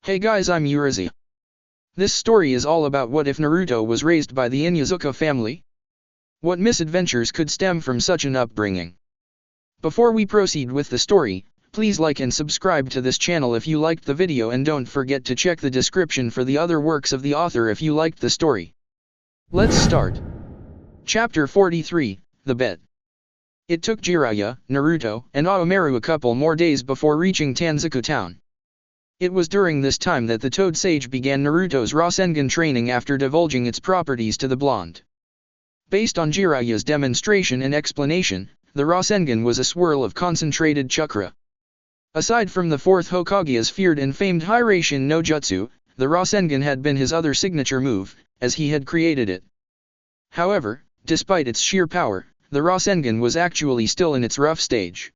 Hey guys, I'm Urizi. This story is all about what if Naruto was raised by the Inuzuka family? What misadventures could stem from such an upbringing? Before we proceed with the story, please like and subscribe to this channel if you liked the video, and don't forget to check the description for the other works of the author if you liked the story. Let's start. Chapter 43, The Bet. It took Jiraiya, Naruto, and Orochimaru a couple more days before reaching Tanzaku town. It was during this time that the Toad Sage began Naruto's Rasengan training after divulging its properties to the blonde. Based on Jiraiya's demonstration and explanation, the Rasengan was a swirl of concentrated chakra. Aside from the fourth Hokage's feared and famed Hiraishin no Jutsu, the Rasengan had been his other signature move, as he had created it. However, despite its sheer power, the Rasengan was actually still in its rough stage.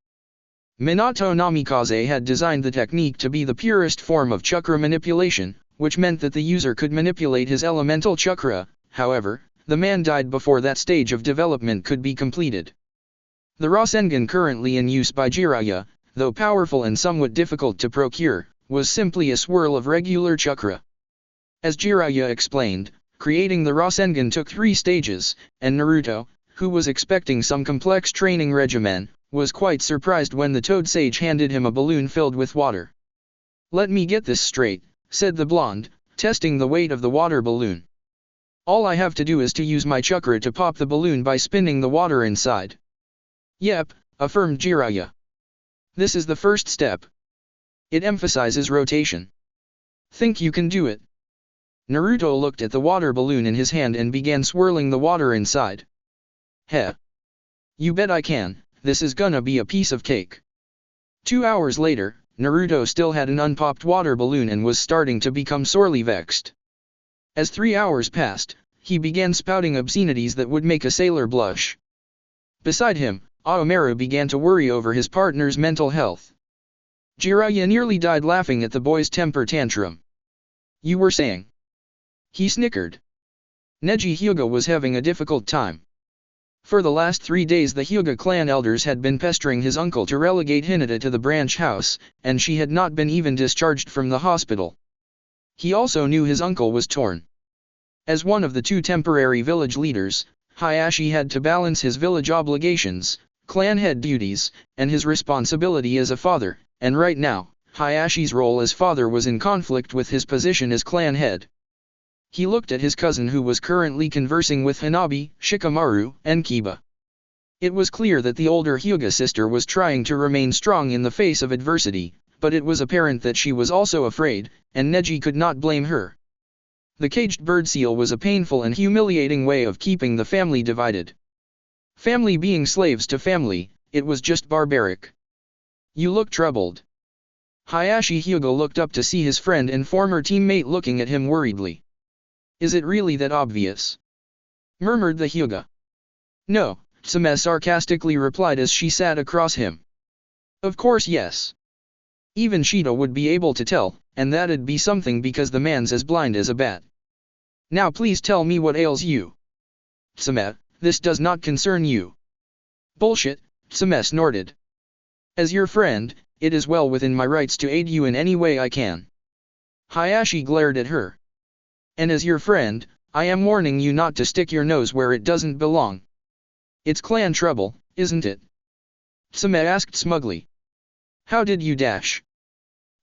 Minato Namikaze had designed the technique to be the purest form of chakra manipulation, which meant that the user could manipulate his elemental chakra. However, the man died before that stage of development could be completed. The Rasengan currently in use by Jiraiya, though powerful and somewhat difficult to procure, was simply a swirl of regular chakra. As Jiraiya explained, creating the Rasengan took 3 stages, and Naruto, who was expecting some complex training regimen, was quite surprised when the Toad Sage handed him a balloon filled with water. "Let me get this straight," said the blonde, testing the weight of the water balloon. "All I have to do is to use my chakra to pop the balloon by spinning the water inside." "Yep," affirmed Jiraiya. "This is the first step. It emphasizes rotation. Think you can do it?" Naruto looked at the water balloon in his hand and began swirling the water inside. "Heh. You bet I can. This is gonna be a piece of cake." 2 hours later, Naruto still had an unpopped water balloon and was starting to become sorely vexed. As 3 hours passed, he began spouting obscenities that would make a sailor blush. Beside him, Orochimaru began to worry over his partner's mental health. Jiraiya nearly died laughing at the boy's temper tantrum. "You were saying?" He snickered. Neji Hyuga was having a difficult time. For the last 3 days the Hyuga clan elders had been pestering his uncle to relegate Hinata to the branch house, and she had not been even discharged from the hospital. He also knew his uncle was torn. As one of the 2 temporary village leaders, Hayashi had to balance his village obligations, clan head duties, and his responsibility as a father, and right now, Hayashi's role as father was in conflict with his position as clan head. He looked at his cousin who was currently conversing with Hanabi, Shikamaru, and Kiba. It was clear that the older Hyuga sister was trying to remain strong in the face of adversity, but it was apparent that she was also afraid, and Neji could not blame her. The caged bird seal was a painful and humiliating way of keeping the family divided. Family being slaves to family, it was just barbaric. "You look troubled." Hayashi Hyuga looked up to see his friend and former teammate looking at him worriedly. "Is it really that obvious?" murmured the Hyuga. "No," Tsame sarcastically replied as she sat across him. "Of course yes. Even Shito would be able to tell, and that'd be something because the man's as blind as a bat. Now please tell me what ails you." "Tsame, this does not concern you." "Bullshit," Tsame snorted. "As your friend, it is well within my rights to aid you in any way I can." Hayashi glared at her. "And as your friend, I am warning you not to stick your nose where it doesn't belong. It's clan trouble, isn't it?" Tsame asked smugly. "How did you dash?"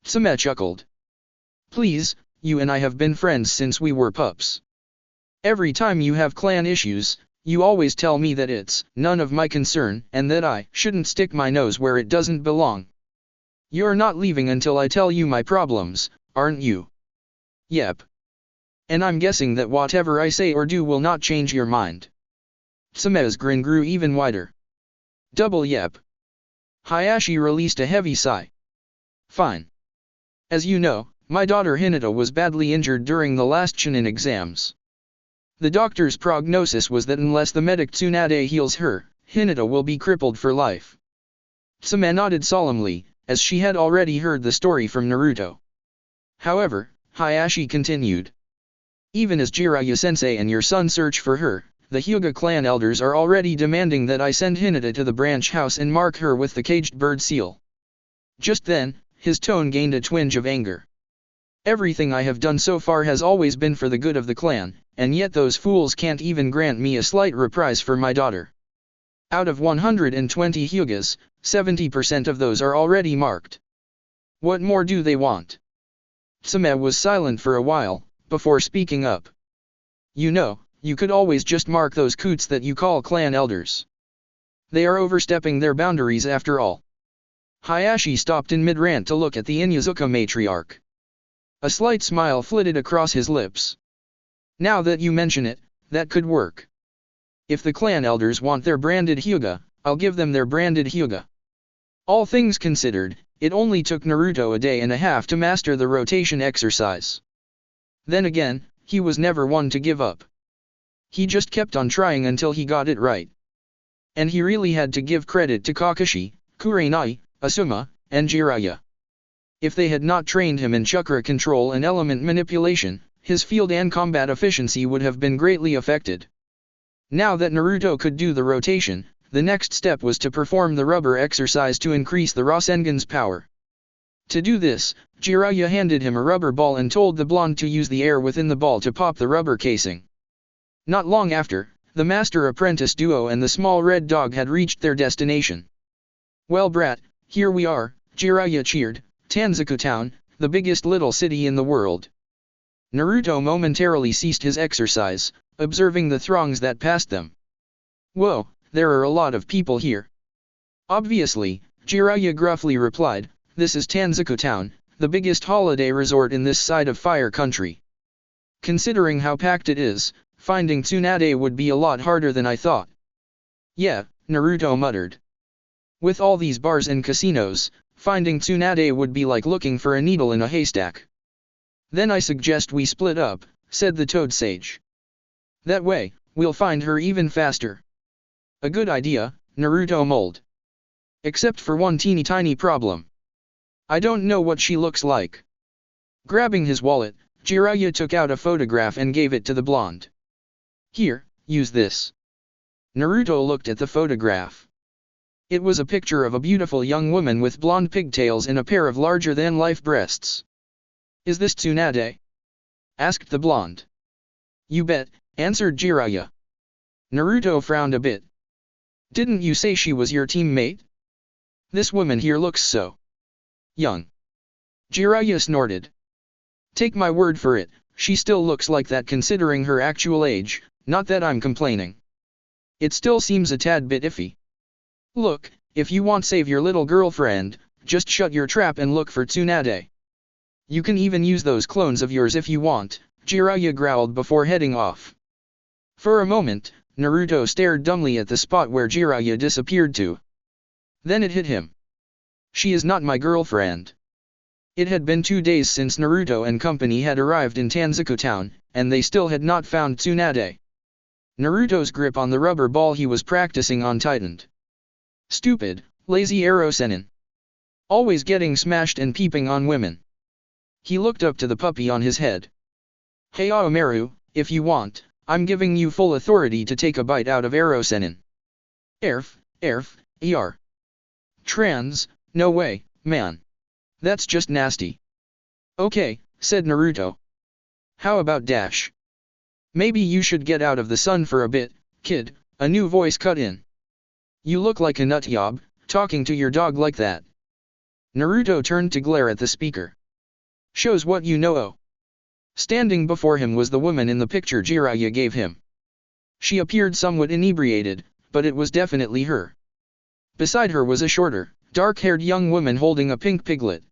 Tsame chuckled. "Please, you and I have been friends since we were pups. Every time you have clan issues, you always tell me that it's none of my concern and that I shouldn't stick my nose where it doesn't belong. You're not leaving until I tell you my problems, aren't you?" "Yep. And I'm guessing that whatever I say or do will not change your mind." Tsame's grin grew even wider. Double yep. Hayashi released a heavy sigh. "Fine. As you know, my daughter Hinata was badly injured during the last Chunin exams. The doctor's prognosis was that unless the medic Tsunade heals her, Hinata will be crippled for life." Tsame nodded solemnly, as she had already heard the story from Naruto. However, Hayashi continued. "Even as Jiraiya-sensei and your son search for her, the Hyuga clan elders are already demanding that I send Hinata to the branch house and mark her with the caged bird seal." Just then, his tone gained a twinge of anger. Everything I have done so far has always been for the good of the clan, and yet those fools can't even grant me a slight reprise for my daughter. Out of 120 hyugas, 70% of those are already marked. What more do they want? Tsame was silent for a while, before speaking up. You know, you could always just mark those coots that you call clan elders. They are overstepping their boundaries after all. Hayashi stopped in mid-rant to look at the Inuzuka matriarch. A slight smile flitted across his lips. Now that you mention it, that could work. If the clan elders want their branded hyuga, I'll give them their branded hyuga. All things considered, it only took Naruto a day and a half to master the rotation exercise. Then again, he was never one to give up. He just kept on trying until he got it right. And he really had to give credit to Kakashi, Kurenai, Asuma, and Jiraiya. If they had not trained him in chakra control and element manipulation, his field and combat efficiency would have been greatly affected. Now that Naruto could do the rotation, the next step was to perform the rubber exercise to increase the Rasengan's power. To do this, Jiraiya handed him a rubber ball and told the blonde to use the air within the ball to pop the rubber casing. Not long after, the master-apprentice duo and the small red dog had reached their destination. Well brat, here we are, Jiraiya cheered, Tanzaku Town, the biggest little city in the world. Naruto momentarily ceased his exercise, observing the throngs that passed them. Whoa, there are a lot of people here. Obviously, Jiraiya gruffly replied, this is Tanzaku Town, the biggest holiday resort in this side of Fire Country. Considering how packed it is, finding Tsunade would be a lot harder than I thought. Yeah, Naruto muttered. With all these bars and casinos, finding Tsunade would be like looking for a needle in a haystack. Then I suggest we split up, said the Toad Sage. That way, we'll find her even faster. A good idea, Naruto mulled. Except for one teeny tiny problem. I don't know what she looks like. Grabbing his wallet, Jiraiya took out a photograph and gave it to the blonde. Here, use this. Naruto looked at the photograph. It was a picture of a beautiful young woman with blonde pigtails and a pair of larger-than-life breasts. Is this Tsunade? Asked the blonde. You bet, answered Jiraiya. Naruto frowned a bit. Didn't you say she was your teammate? This woman here looks so young. Jiraiya snorted. Take my word for it, she still looks like that considering her actual age, not that I'm complaining. It still seems a tad bit iffy. Look, if you want save your little girlfriend, just shut your trap and look for Tsunade. You can even use those clones of yours if you want, Jiraiya growled before heading off. For a moment, Naruto stared dumbly at the spot where Jiraiya disappeared to. Then it hit him. She is not my girlfriend. It had been 2 days since Naruto and company had arrived in Tanzaku Town, and they still had not found Tsunade. Naruto's grip on the rubber ball he was practicing on tightened. Stupid, lazy arrow senin. Always getting smashed and peeping on women. He looked up to the puppy on his head. Hey Aomaru, if you want, I'm giving you full authority to take a bite out of arrow senin. Erf, er. Trans, no way, man. That's just nasty. Okay, said Naruto. How about dash? Maybe you should get out of the sun for a bit, kid, a new voice cut in. You look like a nut job, talking to your dog like that. Naruto turned to glare at the speaker. Shows what you know. Oh. Standing before him was the woman in the picture Jiraiya gave him. She appeared somewhat inebriated, but it was definitely her. Beside her was a shorter, dark-haired young woman holding a pink piglet.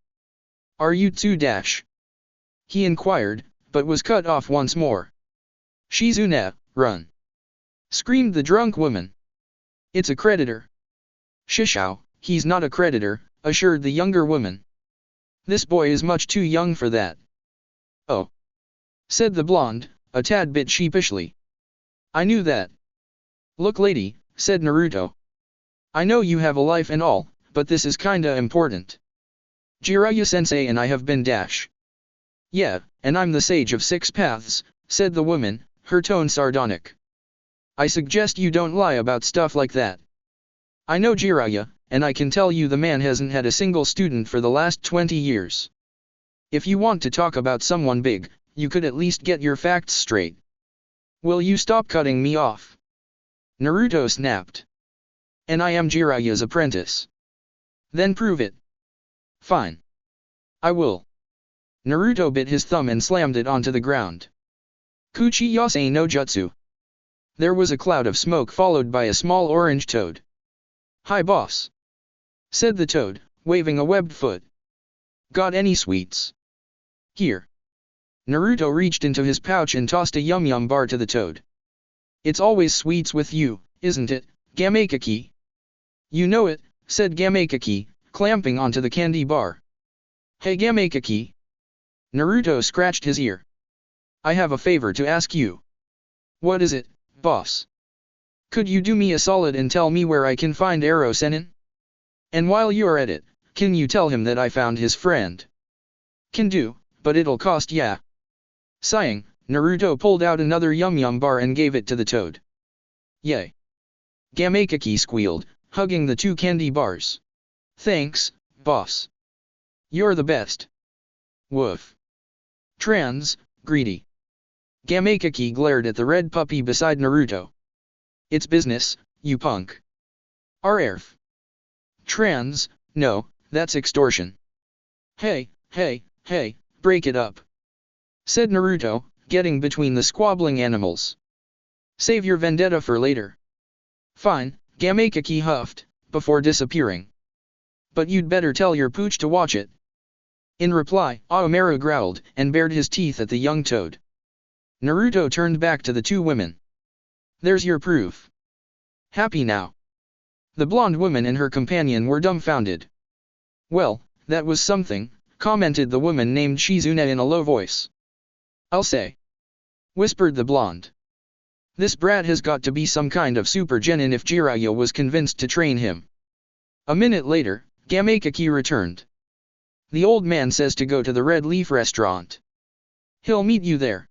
Are you two dash? He inquired, but was cut off once more. Shizune, run! Screamed the drunk woman. It's a creditor. Shishao, he's not a creditor, assured the younger woman. This boy is much too young for that. Oh. Said the blonde, a tad bit sheepishly. I knew that. Look lady, said Naruto. I know you have a life and all, but this is kinda important. Jiraiya-sensei and I have been dash. Yeah, and I'm the sage of 6 paths, said the woman, her tone sardonic. I suggest you don't lie about stuff like that. I know Jiraiya, and I can tell you the man hasn't had a single student for the last 20 years. If you want to talk about someone big, you could at least get your facts straight. Will you stop cutting me off? Naruto snapped. And I am Jiraya's apprentice. Then prove it. Fine. I will. Naruto bit his thumb and slammed it onto the ground. Kuchi Yasei no Jutsu. There was a cloud of smoke followed by a small orange toad. Hi boss, said the toad, waving a webbed foot. Got any sweets? Here. Naruto reached into his pouch and tossed a yum-yum bar to the toad. It's always sweets with you, isn't it, Gamakaki? You know it, said Gamakaki, clamping onto the candy bar. Hey Gamakaki. Naruto scratched his ear. I have a favor to ask you. What is it, boss? Could you do me a solid and tell me where I can find Arrow Sennin? And while you're at it, can you tell him that I found his friend? Can do, but it'll cost ya. Sighing, Naruto pulled out another yum-yum bar and gave it to the toad. Yay! Gamakaki squealed, hugging the 2 candy bars. Thanks, boss. You're the best. Woof. Greedy. Gamakaki glared at the red puppy beside Naruto. It's business, you punk. Arf. No, that's extortion. Hey, break it up, said Naruto, getting between the squabbling animals. Save your vendetta for later. Fine, Gamakaki huffed, before disappearing. But you'd better tell your pooch to watch it. In reply, Aomaru growled, and bared his teeth at the young toad. Naruto turned back to the 2 women. There's your proof. Happy now? The blonde woman and her companion were dumbfounded. Well, that was something, commented the woman named Shizune in a low voice. I'll say, whispered the blonde. This brat has got to be some kind of super genin if Jiraiya was convinced to train him. A minute later, Gamakaki returned. The old man says to go to the Red Leaf restaurant. He'll meet you there.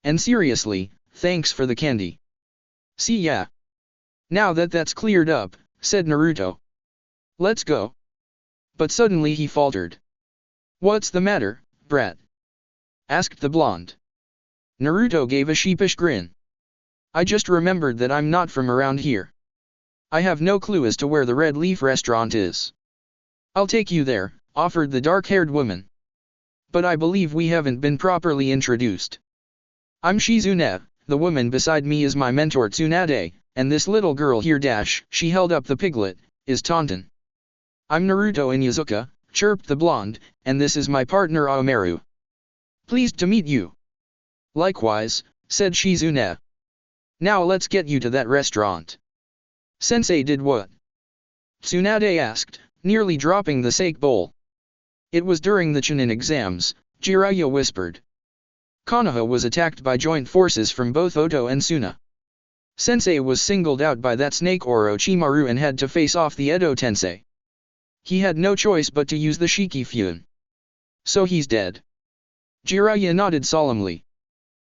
And seriously, thanks for the candy. See ya. Now that that's cleared up, said Naruto. Let's go. But suddenly he faltered. What's the matter, brat? Asked the blonde. Naruto gave a sheepish grin. I just remembered that I'm not from around here. I have no clue as to where the Red Leaf restaurant is. I'll take you there, offered the dark-haired woman. But I believe we haven't been properly introduced. I'm Shizune, the woman beside me is my mentor Tsunade, and this little girl here she held up the piglet, is Taunton. I'm Naruto Inuzuka, chirped the blonde, and this is my partner Aomaru. Pleased to meet you. Likewise, said Shizune. Now let's get you to that restaurant. Sensei did what? Tsunade asked, nearly dropping the sake bowl. It was during the Chunin exams, Jiraiya whispered. Konoha was attacked by joint forces from both Oto and Suna. Sensei was singled out by that snake Orochimaru and had to face off the Edo Tensei. He had no choice but to use the Shiki-Fyun. So he's dead. Jiraiya nodded solemnly.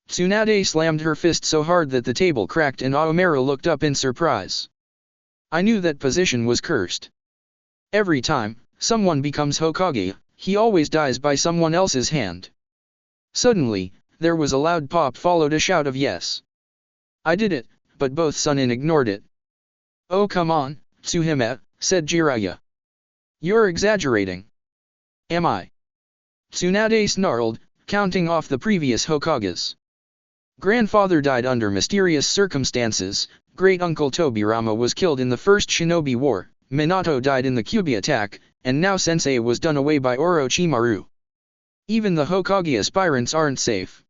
Tsunade slammed her fist so hard that the table cracked and Aomaru looked up in surprise. I knew that position was cursed. Every time someone becomes Hokage, he always dies by someone else's hand. Suddenly, there was a loud pop followed a shout of yes. I did it, but both Sunin ignored it. Oh come on, Tsuhime, said Jiraiya. You're exaggerating. Am I? Tsunade snarled, counting off the previous Hokages. Grandfather died under mysterious circumstances, great-uncle Tobirama was killed in the First Shinobi War, Minato died in the Kyubi attack, and now Sensei was done away by Orochimaru. Even the Hokage aspirants aren't safe.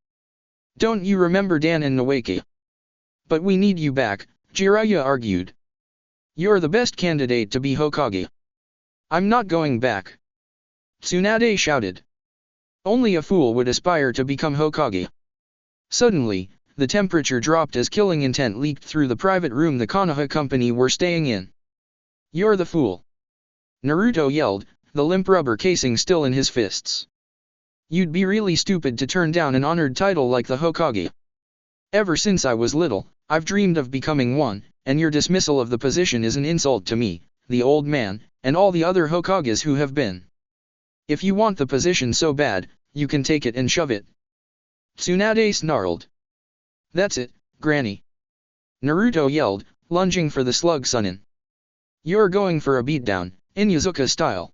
Don't you remember Dan and Nawaki? But we need you back, Jiraiya argued. You're the best candidate to be Hokage. I'm not going back. Tsunade shouted. Only a fool would aspire to become Hokage. Suddenly, the temperature dropped as killing intent leaked through the private room the Konoha company were staying in. You're the fool. Naruto yelled, the limp rubber casing still in his fists. You'd be really stupid to turn down an honored title like the Hokage. Ever since I was little, I've dreamed of becoming one, and your dismissal of the position is an insult to me, the old man, and all the other Hokages who have been. If you want the position so bad, you can take it and shove it. Tsunade snarled. That's it, Granny. Naruto yelled, lunging for the slug Sunin. You're going for a beatdown, Inuzuka style.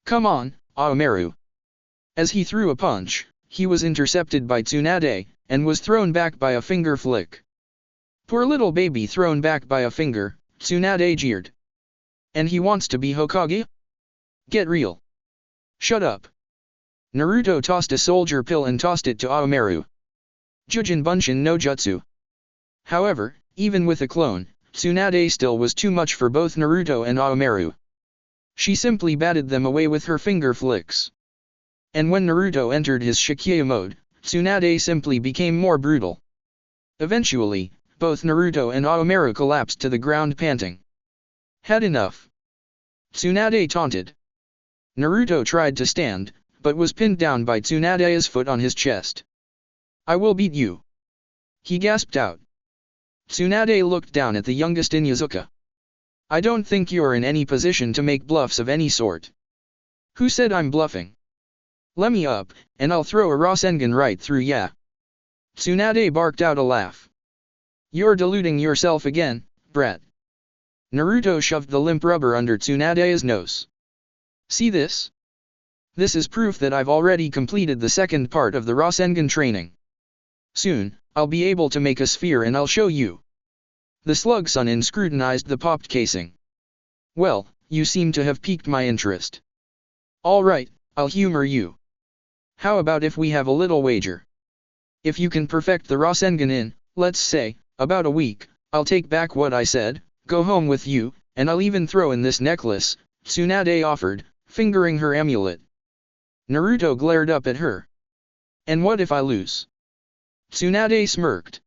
Come on, Aomaru. As he threw a punch, he was intercepted by Tsunade, and was thrown back by a finger flick. Poor little baby thrown back by a finger, Tsunade jeered. And he wants to be Hokage? Get real. Shut up. Naruto tossed a soldier pill and tossed it to Aomaru. Jujin Bunshin no Jutsu. However, even with a clone, Tsunade still was too much for both Naruto and Aomaru. She simply batted them away with her finger flicks. And when Naruto entered his Shikyu mode, Tsunade simply became more brutal. Eventually, both Naruto and Aomaru collapsed to the ground panting. Had enough. Tsunade taunted. Naruto tried to stand, but was pinned down by Tsunade's foot on his chest. I will beat you. He gasped out. Tsunade looked down at the youngest Inuzuka. I don't think you're in any position to make bluffs of any sort. Who said I'm bluffing? Let me up, and I'll throw a Rasengan right through ya. Tsunade barked out a laugh. You're deluding yourself again, brat. Naruto shoved the limp rubber under Tsunade's nose. See this? This is proof that I've already completed the second part of the Rasengan training. Soon, I'll be able to make a sphere and I'll show you. The slug Sunin scrutinized the popped casing. Well, you seem to have piqued my interest. Alright, I'll humor you. How about if we have a little wager? If you can perfect the Rasengan in, let's say, about a week, I'll take back what I said, go home with you, and I'll even throw in this necklace, Tsunade offered, fingering her amulet. Naruto glared up at her. And what if I lose? Tsunade smirked.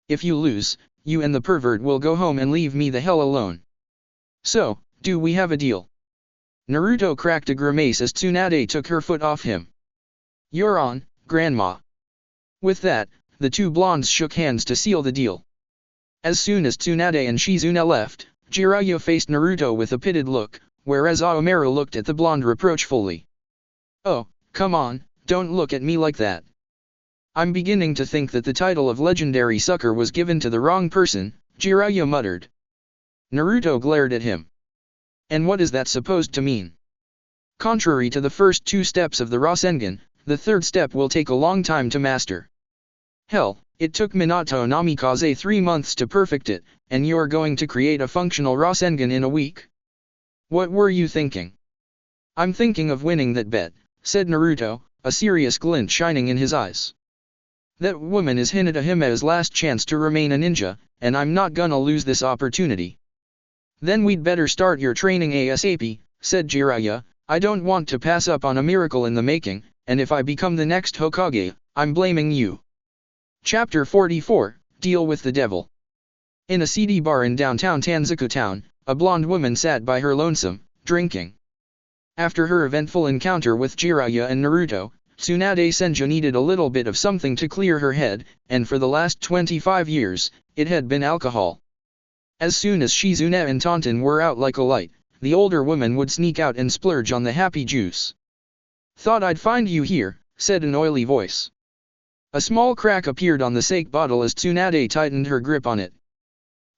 If you lose, you and the pervert will go home and leave me the hell alone. So, do we have a deal? Naruto cracked a grimace as Tsunade took her foot off him. You're on, Grandma. With that, the two blondes shook hands to seal the deal. As soon as Tsunade and Shizune left, Jiraiya faced Naruto with a pitted look, whereas Aomaru looked at the blonde reproachfully. Oh, come on, don't look at me like that. I'm beginning to think that the title of legendary sucker was given to the wrong person, Jiraiya muttered. Naruto glared at him. And what is that supposed to mean? Contrary to the first two steps of the Rasengan, the third step will take a long time to master. Hell, it took Minato Namikaze 3 months to perfect it, and you're going to create a functional Rasengan in a week? What were you thinking? I'm thinking of winning that bet, said Naruto, a serious glint shining in his eyes. That woman is Hinata Hime's last chance to remain a ninja, and I'm not gonna lose this opportunity. Then we'd better start your training ASAP, said Jiraiya. I don't want to pass up on a miracle in the making, and if I become the next Hokage, I'm blaming you. Chapter 44, Deal with the Devil. In a seedy bar in downtown Tanzuku Town, a blonde woman sat by her lonesome, drinking. After her eventful encounter with Jiraiya and Naruto, Tsunade Senju needed a little bit of something to clear her head, and for the last 25 years, it had been alcohol. As soon as Shizune and Taunton were out like a light, the older woman would sneak out and splurge on the happy juice. Thought I'd find you here, said an oily voice. A small crack appeared on the sake bottle as Tsunade tightened her grip on it.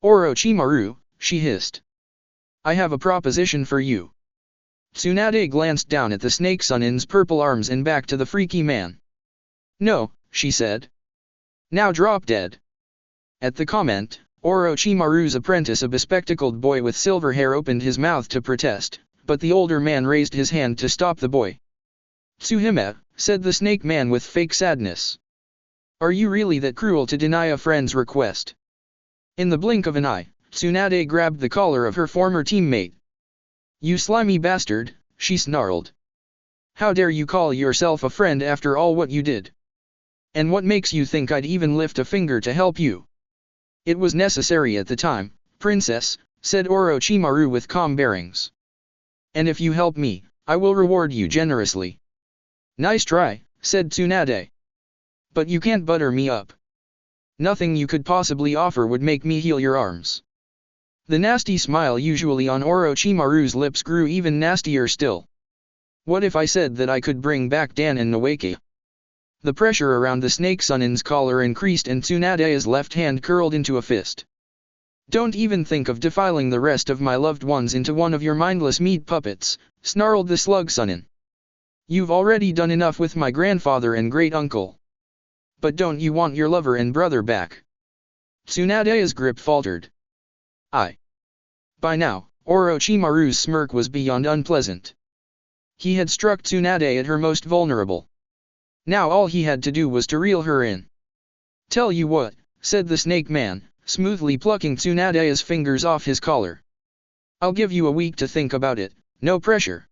Orochimaru, she hissed. I have a proposition for you. Tsunade glanced down at the snake Sunin's purple arms and back to the freaky man. No, she said. Now drop dead. At the comment, Orochimaru's apprentice, a bespectacled boy with silver hair, opened his mouth to protest, but the older man raised his hand to stop the boy. Tsuhime, said the snake man with fake sadness. Are you really that cruel to deny a friend's request? In the blink of an eye, Tsunade grabbed the collar of her former teammate. You slimy bastard, she snarled. How dare you call yourself a friend after all what you did? And what makes you think I'd even lift a finger to help you? It was necessary at the time, princess, said Orochimaru with calm bearings. And if you help me, I will reward you generously. Nice try, said Tsunade. But you can't butter me up. Nothing you could possibly offer would make me heal your arms. The nasty smile usually on Orochimaru's lips grew even nastier still. What if I said that I could bring back Dan and Nawake? The pressure around the snake Sunin's collar increased and Tsunade's left hand curled into a fist. Don't even think of defiling the rest of my loved ones into one of your mindless meat puppets, snarled the slug Sunin. You've already done enough with my grandfather and great-uncle. But don't you want your lover and brother back? Tsunade's grip faltered. By now, Orochimaru's smirk was beyond unpleasant. He had struck Tsunade at her most vulnerable. Now all he had to do was to reel her in. Tell you what, said the snake man, smoothly plucking Tsunade's fingers off his collar. I'll give you a week to think about it, no pressure.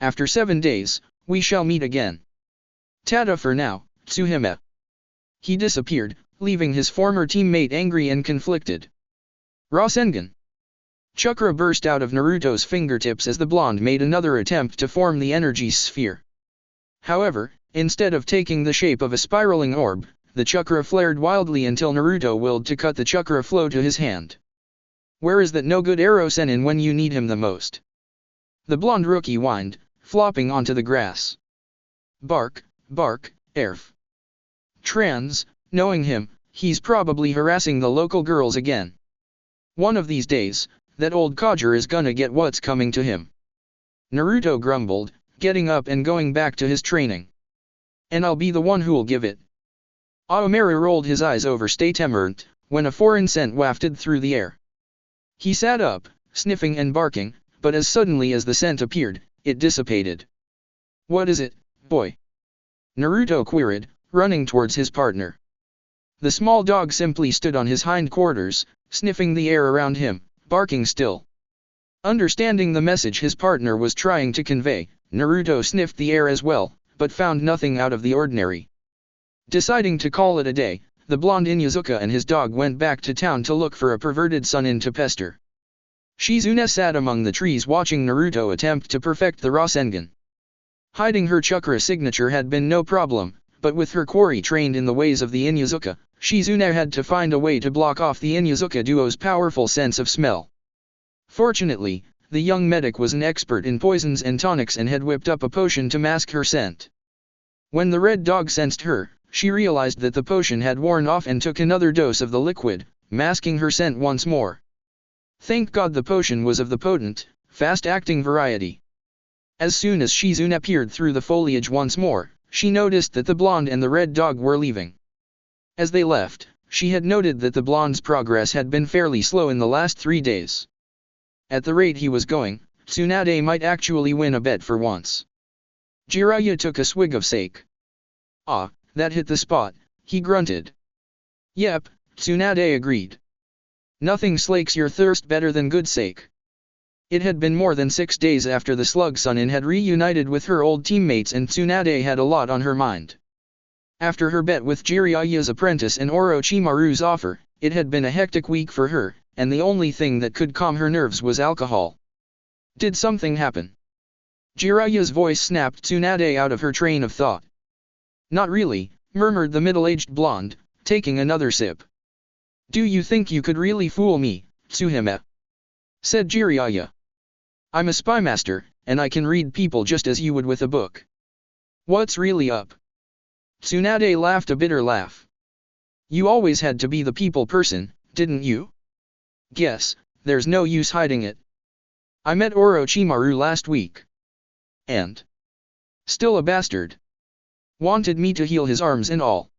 After 7 days, we shall meet again. Tada for now, Tsuhime. He disappeared, leaving his former teammate angry and conflicted. Rasengan. Chakra burst out of Naruto's fingertips as the blonde made another attempt to form the energy sphere. However, instead of taking the shape of a spiraling orb, the chakra flared wildly until Naruto willed to cut the chakra flow to his hand. Where is that no-good arrow Sennin when you need him the most? The blonde rookie whined, flopping onto the grass. Bark, erf. Trans, knowing him, he's probably harassing the local girls again. One of these days, that old codger is gonna get what's coming to him. Naruto grumbled, getting up and going back to his training. And I'll be the one who'll give it. Aomaru rolled his eyes over Statemurnt, when a foreign scent wafted through the air. He sat up, sniffing and barking, but as suddenly as the scent appeared, it dissipated. What is it, boy? Naruto queried, running towards his partner. The small dog simply stood on his hindquarters, sniffing the air around him, barking still. Understanding the message his partner was trying to convey, Naruto sniffed the air as well, but found nothing out of the ordinary. Deciding to call it a day, the blonde Inuzuka and his dog went back to town to look for a perverted Sunin to pester. Shizune sat among the trees watching Naruto attempt to perfect the Rasengan. Hiding her chakra signature had been no problem, but with her quarry trained in the ways of the Inuzuka, Shizune had to find a way to block off the Inuzuka duo's powerful sense of smell. Fortunately, the young medic was an expert in poisons and tonics and had whipped up a potion to mask her scent. When the red dog sensed her, she realized that the potion had worn off and took another dose of the liquid, masking her scent once more. Thank God the potion was of the potent, fast-acting variety. As soon as Shizune peered through the foliage once more, she noticed that the blonde and the red dog were leaving. As they left, she had noted that the blonde's progress had been fairly slow in the last 3 days. At the rate he was going, Tsunade might actually win a bet for once. Jiraiya took a swig of sake. Ah, that hit the spot, he grunted. Yep, Tsunade agreed. Nothing slakes your thirst better than good sake. It had been more than 6 days after the slug Sunin had reunited with her old teammates and Tsunade had a lot on her mind. After her bet with Jiraiya's apprentice and Orochimaru's offer, it had been a hectic week for her, and the only thing that could calm her nerves was alcohol. Did something happen? Jiraiya's voice snapped Tsunade out of her train of thought. Not really, murmured the middle-aged blonde, taking another sip. Do you think you could really fool me, Tsuhime? Said Jiraiya. I'm a spymaster, and I can read people just as you would with a book. What's really up? Tsunade laughed a bitter laugh. You always had to be the people person, didn't you? Guess, there's no use hiding it. I met Orochimaru last week. And? Still a bastard. Wanted me to heal his arms and all.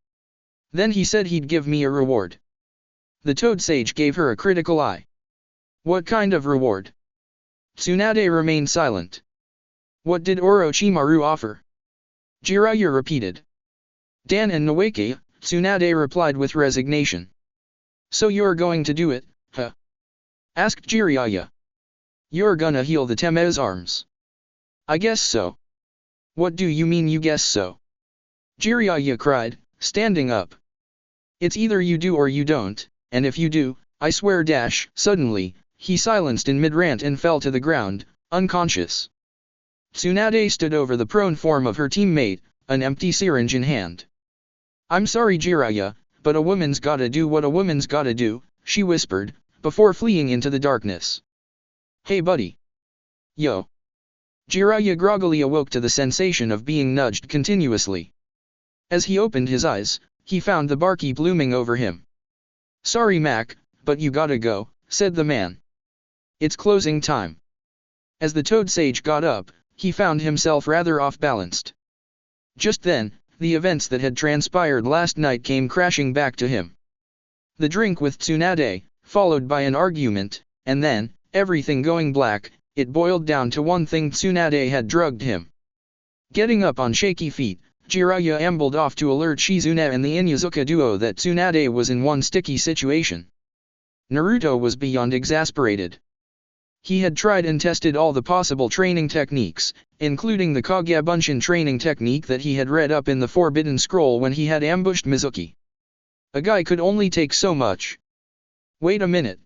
Then he said he'd give me a reward. The Toad Sage gave her a critical eye. What kind of reward? Tsunade remained silent. What did Orochimaru offer? Jiraiya repeated. Dan and Nawake, Tsunade replied with resignation. So you're going to do it, huh? Asked Jiraiya. You're gonna heal the Teme's arms. I guess so. What do you mean you guess so? Jiraiya cried, standing up. It's either you do or you don't, and if you do, I swear dash. Suddenly, he silenced in mid-rant and fell to the ground, unconscious. Tsunade stood over the prone form of her teammate, an empty syringe in hand. I'm sorry Jiraiya, but a woman's gotta do what a woman's gotta do, she whispered, before fleeing into the darkness. Hey buddy. Yo. Jiraiya groggily awoke to the sensation of being nudged continuously. As he opened his eyes, he found the barkeep looming over him. "Sorry Mac, but you gotta go," said the man. "It's closing time." As the Toad Sage got up, he found himself rather off-balanced. Just then, the events that had transpired last night came crashing back to him. The drink with Tsunade, followed by an argument, and then, everything going black. It boiled down to one thing: Tsunade had drugged him. Getting up on shaky feet, Jiraiya ambled off to alert Shizune and the Inuzuka duo that Tsunade was in one sticky situation. Naruto was beyond exasperated. He had tried and tested all the possible training techniques, including the Kagebunshin training technique that he had read up in the Forbidden Scroll when he had ambushed Mizuki. A guy could only take so much. Wait a minute.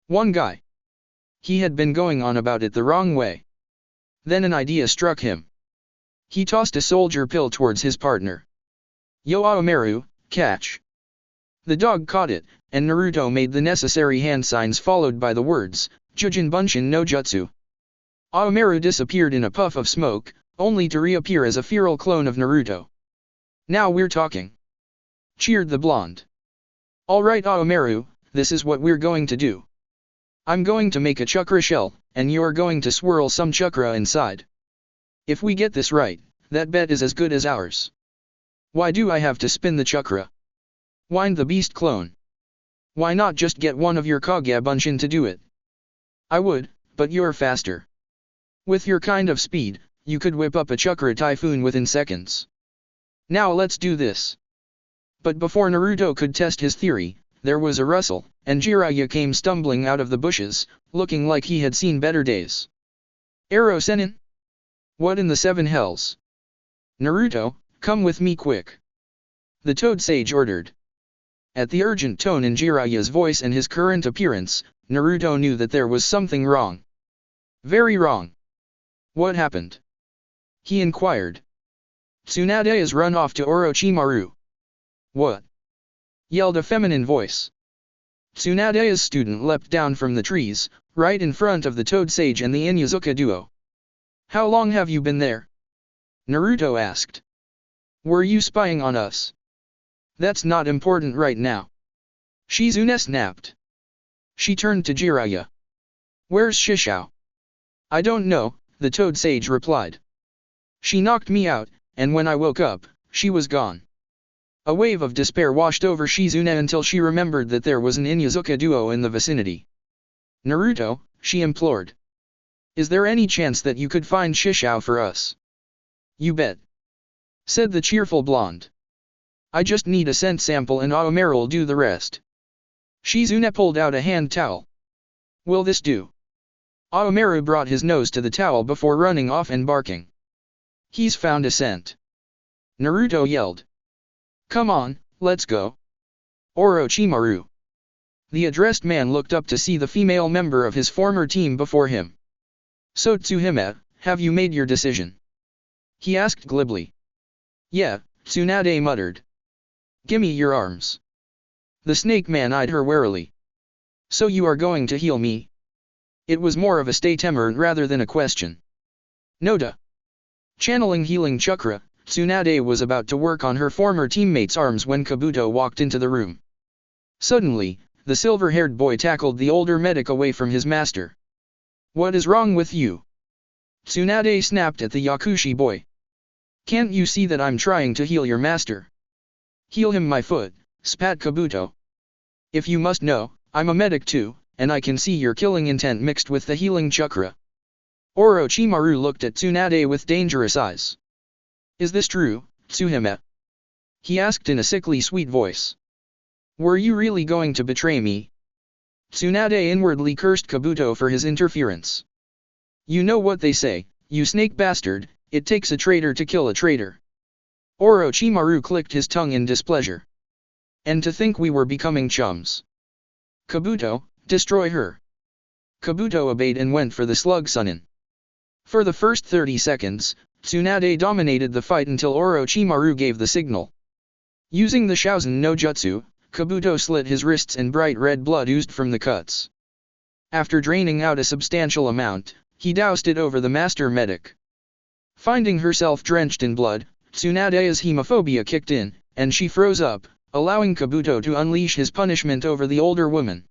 One guy. He had been going on about it the wrong way. Then an idea struck him. He tossed a soldier pill towards his partner. "Yo Aomaru, catch!" The dog caught it, and Naruto made the necessary hand signs followed by the words, "Jujin Bunshin no Jutsu." Aomaru disappeared in a puff of smoke, only to reappear as a feral clone of Naruto. "Now we're talking," cheered the blonde. "Alright Aomaru, this is what we're going to do. I'm going to make a chakra shell, and you're going to swirl some chakra inside. If we get this right, that bet is as good as ours." "Why do I have to spin the chakra?" whined the beast clone. "Why not just get one of your Kagebunshin to do it?" "I would, but you're faster. With your kind of speed, you could whip up a chakra typhoon within seconds. Now let's do this." But before Naruto could test his theory, there was a rustle, and Jiraiya came stumbling out of the bushes, looking like he had seen better days. "Arrow Sennin? What in the seven hells?" "Naruto, come with me quick," the Toad Sage ordered. At the urgent tone in Jiraiya's voice and his current appearance, Naruto knew that there was something wrong. Very wrong. "What happened?" he inquired. "Tsunade has run off to Orochimaru." "What?" yelled a feminine voice. Tsunade's student leapt down from the trees, right in front of the Toad Sage and the Inuzuka duo. "How long have you been there?" Naruto asked. "Were you spying on us?" "That's not important right now," Shizune snapped. She turned to Jiraiya. "Where's Shishao?" "I don't know," the Toad Sage replied. "She knocked me out, and when I woke up, she was gone." A wave of despair washed over Shizune until she remembered that there was an Inuzuka duo in the vicinity. "Naruto," she implored. "Is there any chance that you could find Shishao for us?" "You bet," said the cheerful blonde. "I just need a scent sample and Aomaru'll do the rest." Shizune pulled out a hand towel. "Will this do?" Aomaru brought his nose to the towel before running off and barking. "He's found a scent!" Naruto yelled. "Come on, let's go. Orochimaru." The addressed man looked up to see the female member of his former team before him. "So Tsuhime, have you made your decision?" he asked glibly. "Yeah," Tsunade muttered. "Gimme your arms." The snake man eyed her warily. "So you are going to heal me?" It was more of a statement rather than a question. Nota. Channeling healing chakra, Tsunade was about to work on her former teammate's arms when Kabuto walked into the room. Suddenly, the silver-haired boy tackled the older medic away from his master. "What is wrong with you?" Tsunade snapped at the Yakushi boy. "Can't you see that I'm trying to heal your master?" "Heal him, my foot," spat Kabuto. "If you must know, I'm a medic too, and I can see your killing intent mixed with the healing chakra." Orochimaru looked at Tsunade with dangerous eyes. "Is this true, Tsuhime?" he asked in a sickly sweet voice. "Were you really going to betray me?" Tsunade inwardly cursed Kabuto for his interference. "You know what they say, you snake bastard, it takes a traitor to kill a traitor." Orochimaru clicked his tongue in displeasure. "And to think we were becoming chums. Kabuto, destroy her." Kabuto obeyed and went for the slug Sunin. For the first 30 seconds, Tsunade dominated the fight until Orochimaru gave the signal. Using the Shaozen no Jutsu, Kabuto slit his wrists and bright red blood oozed from the cuts. After draining out a substantial amount, he doused it over the master medic. Finding herself drenched in blood, Tsunade's hemophobia kicked in, and she froze up, allowing Kabuto to unleash his punishment over the older woman.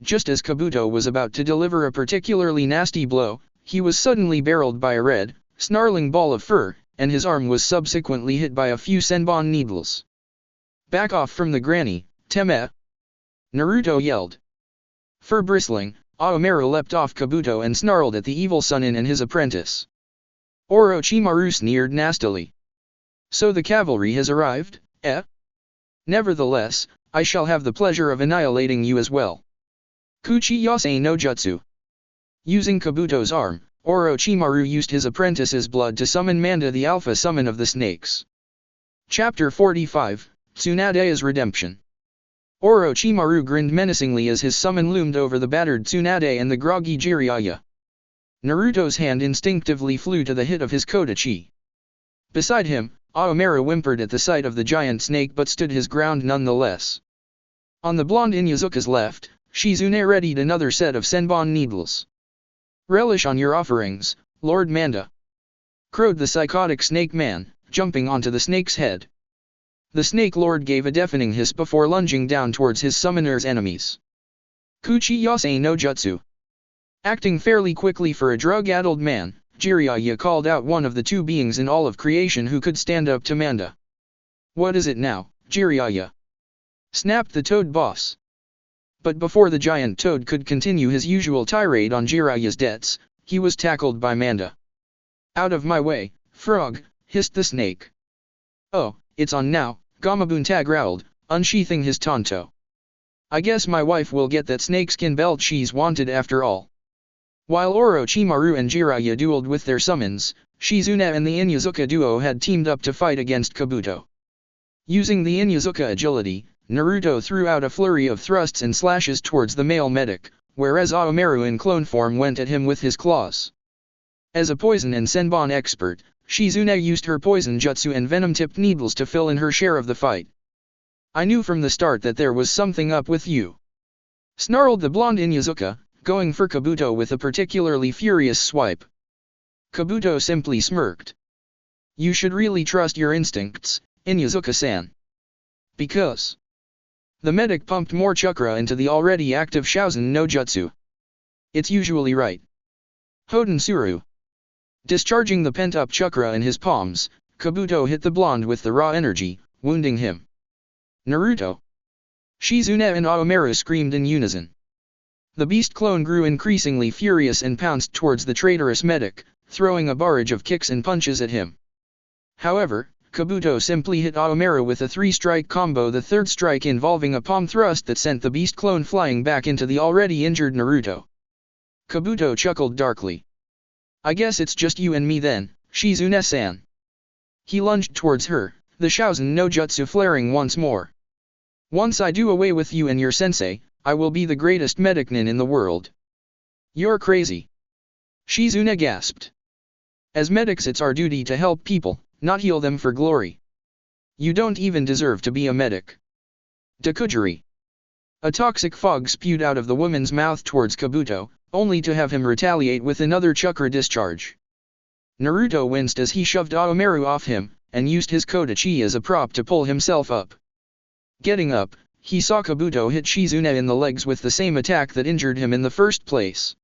Just as Kabuto was about to deliver a particularly nasty blow, he was suddenly barreled by a red, snarling ball of fur, and his arm was subsequently hit by a few senbon needles. "Back off from the granny, Teme!" Naruto yelled. Fur bristling, Aomaru leapt off Kabuto and snarled at the evil Sunin and his apprentice. Orochimaru sneered nastily. "So the cavalry has arrived, eh? Nevertheless, I shall have the pleasure of annihilating you as well." Kuchi Yasei no Jutsu. Using Kabuto's arm, Orochimaru used his apprentice's blood to summon Manda, the alpha summon of the snakes. Chapter 45, Tsunade's Redemption. Orochimaru grinned menacingly as his summon loomed over the battered Tsunade and the groggy Jiraiya. Naruto's hand instinctively flew to the hit of his Kodachi. Beside him, Aomaru whimpered at the sight of the giant snake but stood his ground nonetheless. On the blonde Inuzuka's left, Shizune readied another set of senbon needles. "Relish on your offerings, Lord Manda," crowed the psychotic snake man, jumping onto the snake's head. The snake lord gave a deafening hiss before lunging down towards his summoner's enemies. Kuchi Yasei no Jutsu. Acting fairly quickly for a drug-addled man, Jiraiya called out one of the two beings in all of creation who could stand up to Manda. "What is it now, Jiraiya?" snapped the toad boss. But before the giant toad could continue his usual tirade on Jiraiya's debts, he was tackled by Manda. "Out of my way, frog," hissed the snake. "Oh, it's on now," Gamabunta growled, unsheathing his tanto. "I guess my wife will get that snakeskin belt she's wanted after all." While Orochimaru and Jiraiya dueled with their summons, Shizune and the Inuzuka duo had teamed up to fight against Kabuto. Using the Inuzuka agility, Naruto threw out a flurry of thrusts and slashes towards the male medic, whereas Aomaru in clone form went at him with his claws. As a poison and senbon expert, Shizune used her poison jutsu and venom-tipped needles to fill in her share of the fight. "I knew from the start that there was something up with you," snarled the blonde Inuzuka, going for Kabuto with a particularly furious swipe. Kabuto simply smirked. "You should really trust your instincts, Inuzuka-san. Because..." The medic pumped more chakra into the already active Shaozen no Jutsu. "It's usually right. Hoden Suru." Discharging the pent-up chakra in his palms, Kabuto hit the blonde with the raw energy, wounding him. "Naruto!" Shizune and Aomaru screamed in unison. The beast clone grew increasingly furious and pounced towards the traitorous medic, throwing a barrage of kicks and punches at him. However, Kabuto simply hit Aomaru with a three-strike combo, the third strike involving a palm thrust that sent the beast clone flying back into the already injured Naruto. Kabuto chuckled darkly. "I guess it's just you and me then, Shizune-san." He lunged towards her, the Shaozen no Jutsu flaring once more. "Once I do away with you and your sensei, I will be the greatest medicnin in the world." "You're crazy," Shizune gasped. "As medics it's our duty to help people, not heal them for glory. You don't even deserve to be a medic." Dakujiri. A toxic fog spewed out of the woman's mouth towards Kabuto, only to have him retaliate with another chakra discharge. Naruto winced as he shoved Aomaru off him, and used his Kodachi as a prop to pull himself up. Getting up, he saw Kabuto hit Shizune in the legs with the same attack that injured him in the first place.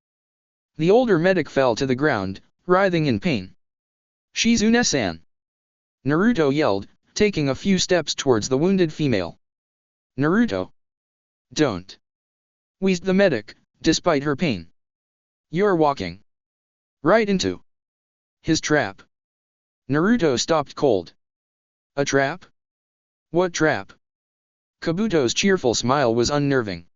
The older medic fell to the ground, writhing in pain. "Shizune-san!" Naruto yelled, taking a few steps towards the wounded female. "Naruto! Don't!" wheezed the medic, despite her pain. "You're walking right into his trap." Naruto stopped cold. "A trap? What trap?" Kabuto's cheerful smile was unnerving.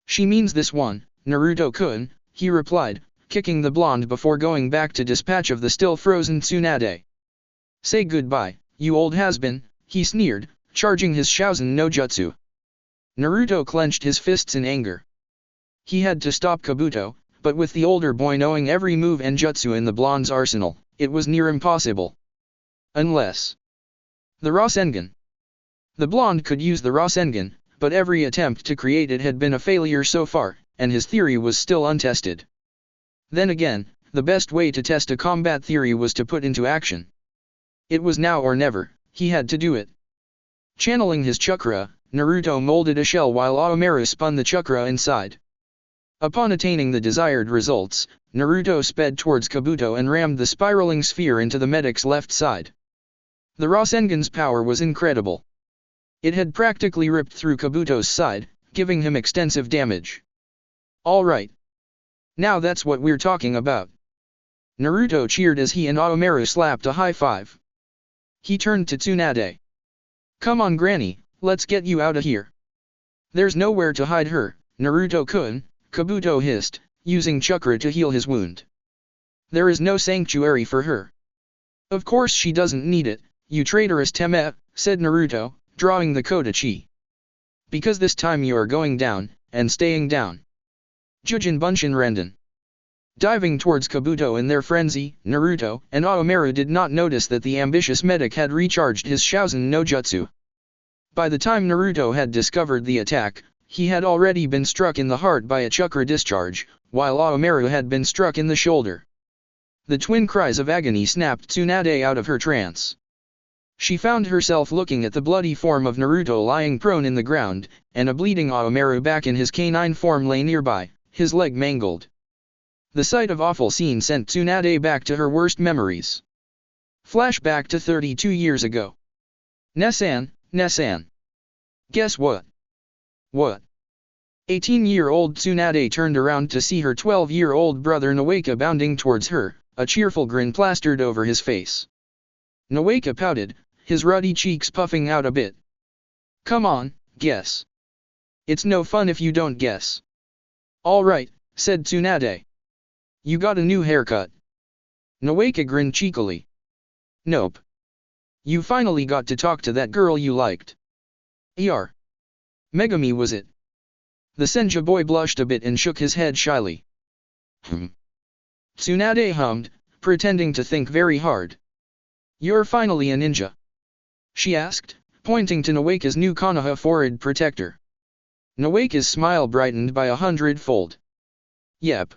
"She means this one, Naruto-kun," he replied, kicking the blonde before going back to dispatch of the still frozen Tsunade. "Say goodbye, you old has-been," he sneered, charging his Shaozen no Jutsu. Naruto clenched his fists in anger. He had to stop Kabuto, but with the older boy knowing every move and jutsu in the blonde's arsenal, it was near impossible. Unless the Rasengan. The blonde could use the Rasengan, but every attempt to create it had been a failure so far, and his theory was still untested. Then again, The best way to test a combat theory was to put into action. It was now or never, he had to do it. Channeling his chakra, Naruto molded a shell while Aomaru spun the chakra inside. Upon attaining the desired results, Naruto sped towards Kabuto and rammed the spiraling sphere into the medic's left side. The Rasengan's power was incredible. It had practically ripped through Kabuto's side, giving him extensive damage. Alright. Now that's what we're talking about. Naruto cheered as he and Aomaru slapped a high five. He turned to Tsunade. Come on Granny, let's get you out of here. There's nowhere to hide her, Naruto-kun, Kabuto hissed, using chakra to heal his wound. There is no sanctuary for her. Of course she doesn't need it, you traitorous Teme, said Naruto, drawing the Kodachi. Because this time you are going down, and staying down. Jujin Bunshin Renden. Diving towards Kabuto in their frenzy, Naruto and Aomaru did not notice that the ambitious medic had recharged his Shaozen no Jutsu. By the time Naruto had discovered the attack, he had already been struck in the heart by a chakra discharge, while Aomaru had been struck in the shoulder. The twin cries of agony snapped Tsunade out of her trance. She found herself looking at the bloody form of Naruto lying prone in the ground, and a bleeding Aomaru back in his canine form lay nearby, his leg mangled. The sight of awful scene sent Tsunade back to her worst memories. Flashback to 32 years ago. Nessan. Guess what? What? 18-year-old Tsunade turned around to see her 12-year-old brother Nawaka bounding towards her, a cheerful grin plastered over his face. Nawaka pouted, his ruddy cheeks puffing out a bit. Come on, guess. It's no fun if you don't guess. Alright, said Tsunade. You got a new haircut. Nawaka grinned cheekily. Nope. You finally got to talk to that girl you liked. Megami was it? The Senja boy blushed a bit and shook his head shyly. Tsunade hummed, pretending to think very hard. You're finally a ninja? She asked, pointing to Nawaka's new Konoha forehead protector. Nawaka's smile brightened by 100-fold. Yep.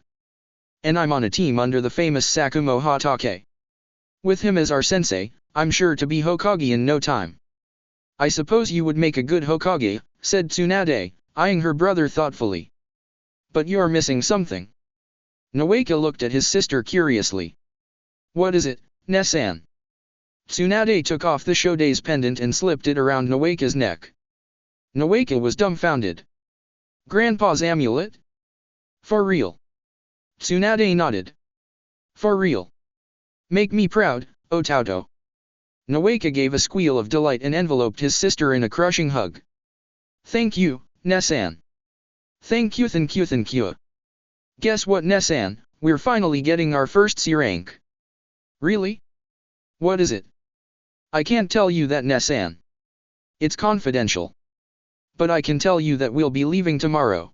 And I'm on a team under the famous Sakumo Hatake. With him as our sensei, I'm sure to be Hokage in no time. I suppose you would make a good Hokage, said Tsunade, eyeing her brother thoughtfully. But you're missing something. Nawaka looked at his sister curiously. What is it, Nessan? Tsunade took off the Shodae's pendant and slipped it around Nawaka's neck. Nawaka was dumbfounded. Grandpa's amulet? For real? Tsunade nodded. For real. Make me proud, Otauto. Nawaka gave a squeal of delight and enveloped his sister in a crushing hug. Thank you, Nessan. Thank you. Guess what, Nessan, we're finally getting our first C rank. Really? What is it? I can't tell you that, Nessan. It's confidential. But I can tell you that we'll be leaving tomorrow.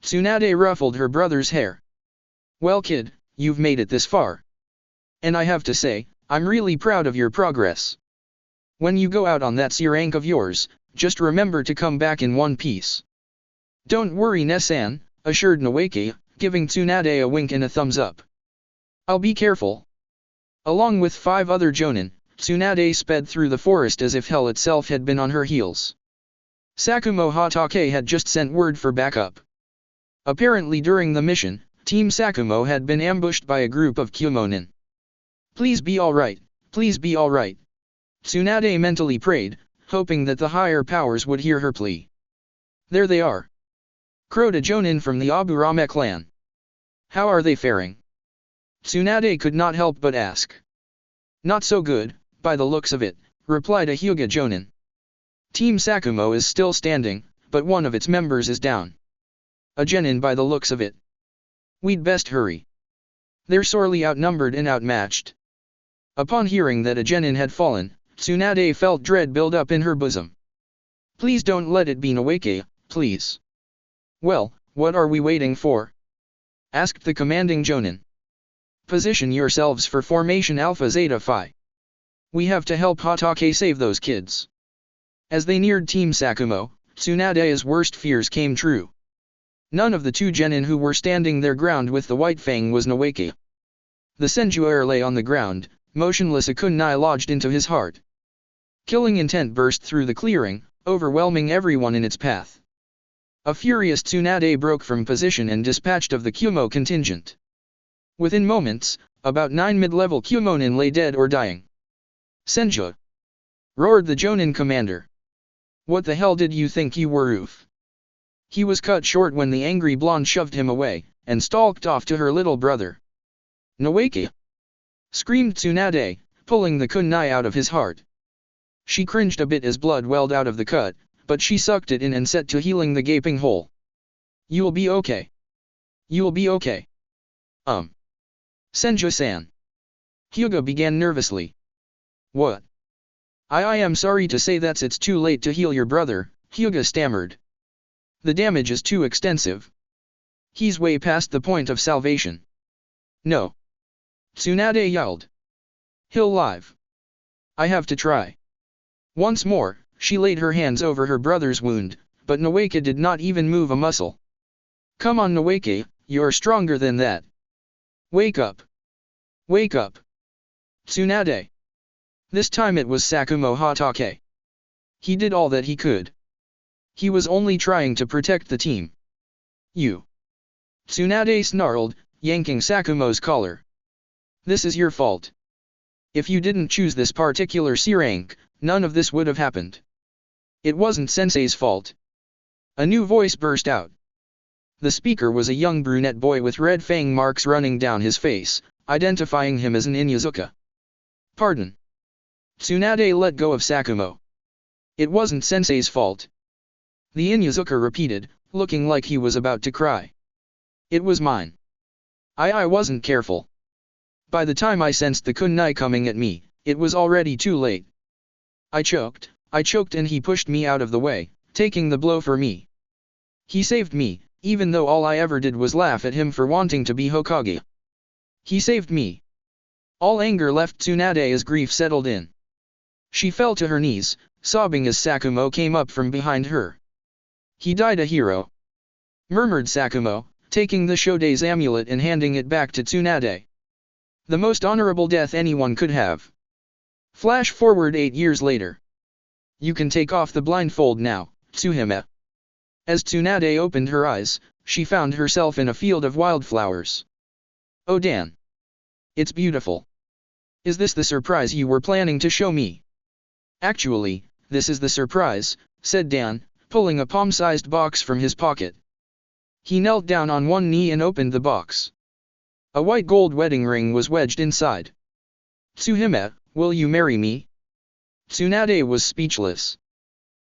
Tsunade ruffled her brother's hair. Well kid, you've made it this far. And I have to say, I'm really proud of your progress. When you go out on that C rank of yours, just remember to come back in one piece. Don't worry, Nessan, assured Nawaka, giving Tsunade a wink and a thumbs up. I'll be careful. Along with 5 other jonin, Tsunade sped through the forest as if hell itself had been on her heels. Sakumo Hatake had just sent word for backup. Apparently during the mission, Team Sakumo had been ambushed by a group of Kyomonin. Please be alright, please be alright. Tsunade mentally prayed, hoping that the higher powers would hear her plea. There they are. Crowed a jonin from the Aburame clan. How are they faring? Tsunade could not help but ask. Not so good, by the looks of it, replied a Hyuga jonin. Team Sakumo is still standing, but one of its members is down. A genin by the looks of it. We'd best hurry. They're sorely outnumbered and outmatched. Upon hearing that a genin had fallen, Tsunade felt dread build up in her bosom. Please don't let it be Nawaka, please. Well, what are we waiting for? Asked the commanding jonin. Position yourselves for formation Alpha Zeta Phi. We have to help Hatake save those kids. As they neared Team Sakumo, Tsunade's worst fears came true. None of the 2 genin who were standing their ground with the White Fang was Nawaka. The senjuer lay on the ground, motionless, a kunai lodged into his heart. Killing intent burst through the clearing, overwhelming everyone in its path. A furious Tsunade broke from position and dispatched of the Kumo contingent. Within moments, about 9 mid-level Kumonin lay dead or dying. Senju! Roared the Jonin commander. What the hell did you think you were, Oof? He was cut short when the angry blonde shoved him away, and stalked off to her little brother. Nawaki! Screamed Tsunade, pulling the kunai out of his heart. She cringed a bit as blood welled out of the cut, but she sucked it in and set to healing the gaping hole. You'll be okay. You'll be okay. Senju-san. Hyuga began nervously. What? I am sorry to say it's too late to heal your brother, Hyuga stammered. The damage is too extensive. He's way past the point of salvation. No. Tsunade yelled. He'll live. I have to try. Once more, she laid her hands over her brother's wound, but Nawaki did not even move a muscle. Come on Nawaki, you're stronger than that. Wake up. Wake up. Tsunade. This time it was Sakumo Hatake. He did all that he could. He was only trying to protect the team. You. Tsunade snarled, yanking Sakumo's collar. This is your fault. If you didn't choose this particular C rank, none of this would have happened. It wasn't Sensei's fault. A new voice burst out. The speaker was a young brunette boy with red fang marks running down his face, identifying him as an Inuzuka. Pardon. Tsunade let go of Sakumo. It wasn't Sensei's fault. The Inuzuka repeated, looking like he was about to cry. It was mine. I wasn't careful. By the time I sensed the kunai coming at me, it was already too late. I choked and he pushed me out of the way, taking the blow for me. He saved me, even though all I ever did was laugh at him for wanting to be Hokage. He saved me. All anger left Tsunade as grief settled in. She fell to her knees, sobbing as Sakumo came up from behind her. He died a hero, murmured Sakumo, taking the Shode's amulet and handing it back to Tsunade. The most honorable death anyone could have. Flash forward 8 years later. You can take off the blindfold now, Tsuhime. As Tsunade opened her eyes, she found herself in a field of wildflowers. Oh Dan! It's beautiful. Is this the surprise you were planning to show me? Actually, this is the surprise, said Dan, pulling a palm-sized box from his pocket. He knelt down on one knee and opened the box. A white gold wedding ring was wedged inside. Tsuhime, will you marry me? Tsunade was speechless.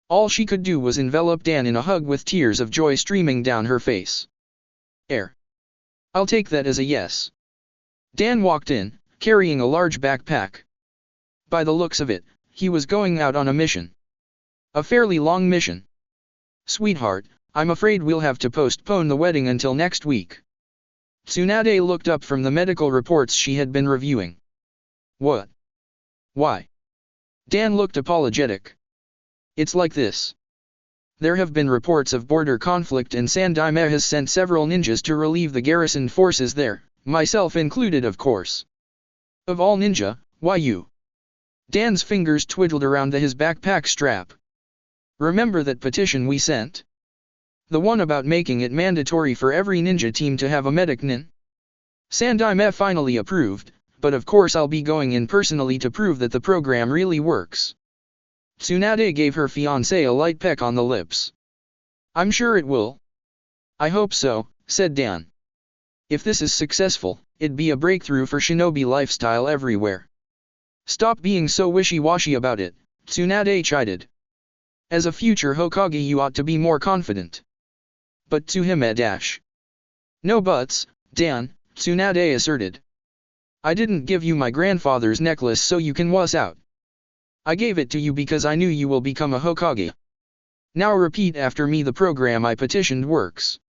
All she could do was envelop Dan in a hug with tears of joy streaming down her face. I'll take that as a yes. Dan walked in, carrying a large backpack. By the looks of it, he was going out on a mission. A fairly long mission. Sweetheart, I'm afraid we'll have to postpone the wedding until next week. Tsunade looked up from the medical reports she had been reviewing. What? Why? Dan looked apologetic. It's like this. There have been reports of border conflict and Sandaime has sent several ninjas to relieve the garrison forces there, myself included of course. Of all ninja, why you? Dan's fingers twiddled around his backpack strap. Remember that petition we sent? The one about making it mandatory for every ninja team to have a medic nin? Sandaime finally approved, but of course I'll be going in personally to prove that the program really works. Tsunade gave her fiancé a light peck on the lips. I'm sure it will. I hope so, said Dan. If this is successful, it'd be a breakthrough for shinobi lifestyle everywhere. Stop being so wishy-washy about it, Tsunade chided. As a future Hokage you ought to be more confident. But Tsuhime dash. No buts, Dan, Tsunade asserted. I didn't give you my grandfather's necklace so you can wuss out. I gave it to you because I knew you will become a Hokage. Now repeat after me, the program I petitioned works.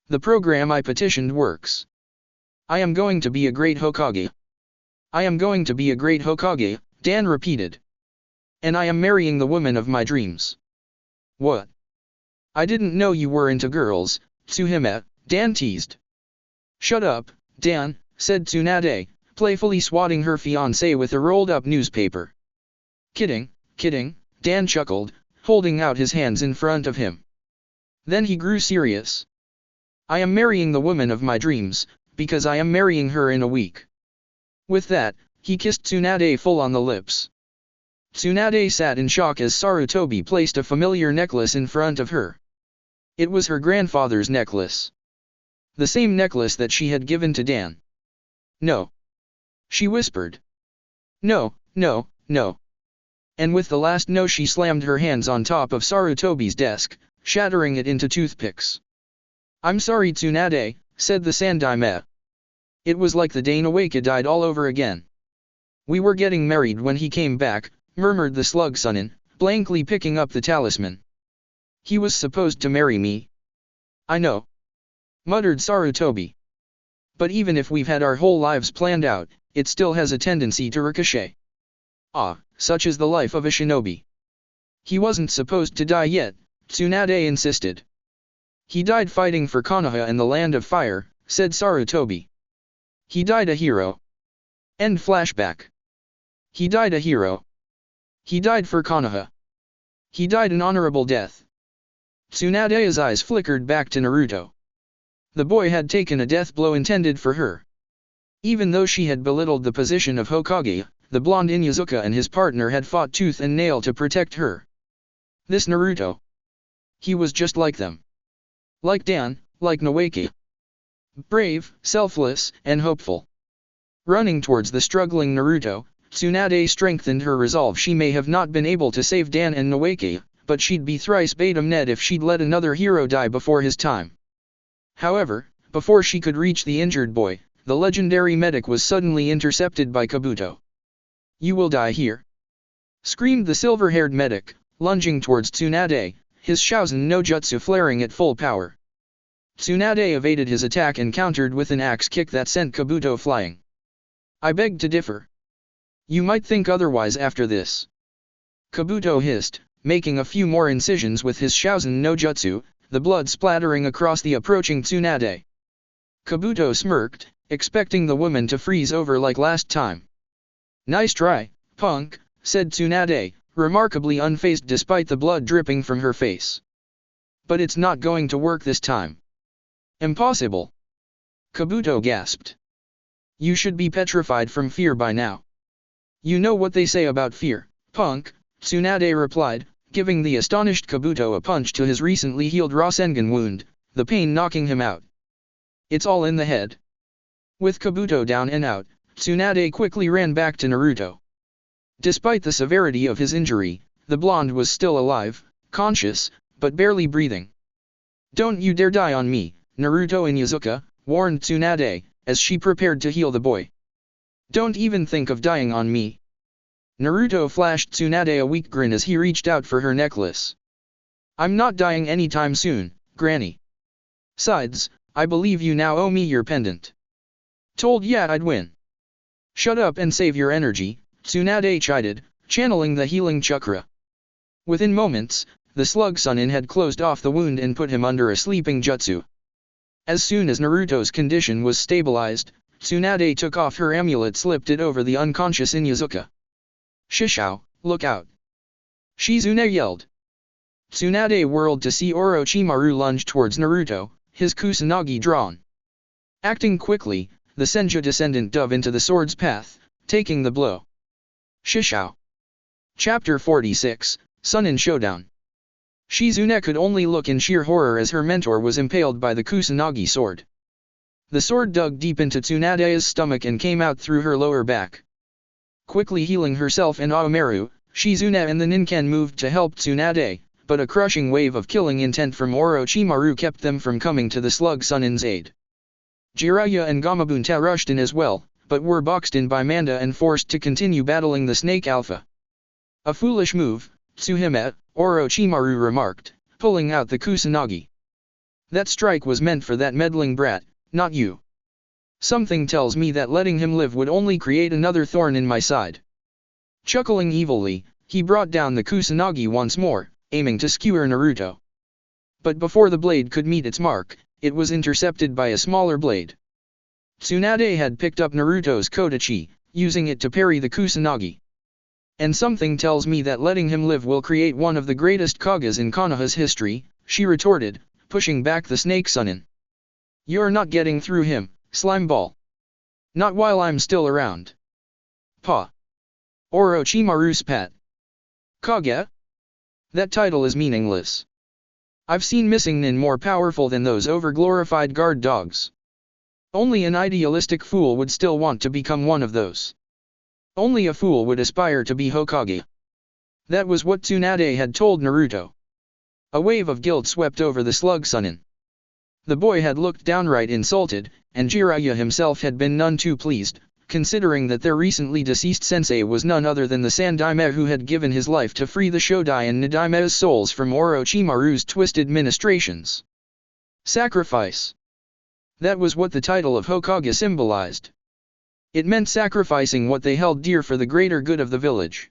The program I petitioned works. I am going to be a great Hokage. I am going to be a great Hokage, Dan repeated. And I am marrying the woman of my dreams. What? I didn't know you were into girls, Tsuhime, Dan teased. Shut up, Dan, said Tsunade, playfully swatting her fiancé with a rolled-up newspaper. Kidding, kidding, Dan chuckled, holding out his hands in front of him. Then he grew serious. I am marrying the woman of my dreams, because I am marrying her in a week. With that, he kissed Tsunade full on the lips. Tsunade sat in shock as Sarutobi placed a familiar necklace in front of her. It was her grandfather's necklace. The same necklace that she had given to Dan. No. She whispered. No, no, no. And with the last no she slammed her hands on top of Sarutobi's desk, shattering it into toothpicks. I'm sorry Tsunade, said the Sandaime. It was like the day Nawaka died all over again. We were getting married when he came back, murmured the slug Sunin, blankly picking up the talisman. He was supposed to marry me. I know. Muttered Sarutobi. But even if we've had our whole lives planned out, it still has a tendency to ricochet. Ah, such is the life of a shinobi. He wasn't supposed to die yet, Tsunade insisted. He died fighting for Konoha and the Land of Fire, said Sarutobi. He died a hero. End flashback. He died a hero. He died for Konoha. He died an honorable death. Tsunade's eyes flickered back to Naruto. The boy had taken a death blow intended for her. Even though she had belittled the position of Hokage, the blonde Inuzuka and his partner had fought tooth and nail to protect her. This Naruto. He was just like them. Like Dan, like Nawaki. Brave, selfless, and hopeful. Running towards the struggling Naruto, Tsunade strengthened her resolve. She may have not been able to save Dan and Nawaki, but she'd be thrice Beta Ned if she'd let another hero die before his time. However, before she could reach the injured boy, the legendary medic was suddenly intercepted by Kabuto. You will die here, screamed the silver-haired medic, lunging towards Tsunade, his Shaozen no jutsu flaring at full power. Tsunade evaded his attack and countered with an axe kick that sent Kabuto flying. I beg to differ. You might think otherwise after this. Kabuto hissed, making a few more incisions with his Shaozen no jutsu, the blood splattering across the approaching Tsunade. Kabuto smirked, expecting the woman to freeze over like last time. Nice try, punk, said Tsunade, remarkably unfazed despite the blood dripping from her face. But it's not going to work this time. Impossible. Kabuto gasped. You should be petrified from fear by now. You know what they say about fear, punk, Tsunade replied, giving the astonished Kabuto a punch to his recently healed Rasengan wound, the pain knocking him out. It's all in the head. With Kabuto down and out, Tsunade quickly ran back to Naruto. Despite the severity of his injury, the blonde was still alive, conscious, but barely breathing. Don't you dare die on me, Naruto Inuzuka, warned Tsunade, as she prepared to heal the boy. Don't even think of dying on me. Naruto flashed Tsunade a weak grin as he reached out for her necklace. I'm not dying anytime soon, Granny. Sides, I believe you now owe me your pendant. Told ya I'd win. Shut up and save your energy, Tsunade chided, channeling the healing chakra. Within moments, the slug Sunin had closed off the wound and put him under a sleeping jutsu. As soon as Naruto's condition was stabilized, Tsunade took off her amulet, slipped it over the unconscious Inuzuka. Shishao, look out! Shizune yelled. Tsunade whirled to see Orochimaru lunge towards Naruto, his kusanagi drawn. Acting quickly, the Senju descendant dove into the sword's path, taking the blow. Shishao. Chapter 46, Sunin Showdown. Shizune could only look in sheer horror as her mentor was impaled by the kusanagi sword. The sword dug deep into Tsunade's stomach and came out through her lower back. Quickly healing herself and Aomeru, Shizune and the Ninken moved to help Tsunade, but a crushing wave of killing intent from Orochimaru kept them from coming to the slug Sunin's aid. Jiraiya and Gamabunta rushed in as well, but were boxed in by Manda and forced to continue battling the Snake Alpha. A foolish move, Tsuhime, Orochimaru remarked, pulling out the kusanagi. That strike was meant for that meddling brat, not you. Something tells me that letting him live would only create another thorn in my side. Chuckling evilly, he brought down the kusanagi once more, aiming to skewer Naruto. But before the blade could meet its mark, it was intercepted by a smaller blade. Tsunade had picked up Naruto's Kodachi, using it to parry the Kusanagi. And something tells me that letting him live will create one of the greatest Kages in Konoha's history, she retorted, pushing back the snake Sunin. You're not getting through him, slimeball. Not while I'm still around. Pa. Orochimaru spat. Kage? That title is meaningless. I've seen missing nin more powerful than those overglorified guard dogs. Only an idealistic fool would still want to become one of those. Only a fool would aspire to be Hokage. That was what Tsunade had told Naruto. A wave of guilt swept over the slug Sunin. The boy had looked downright insulted, and Jiraiya himself had been none too pleased, considering that their recently deceased sensei was none other than the Sandaime who had given his life to free the Shodai and Nadaime's souls from Orochimaru's twisted ministrations. Sacrifice. That was what the title of Hokage symbolized. It meant sacrificing what they held dear for the greater good of the village.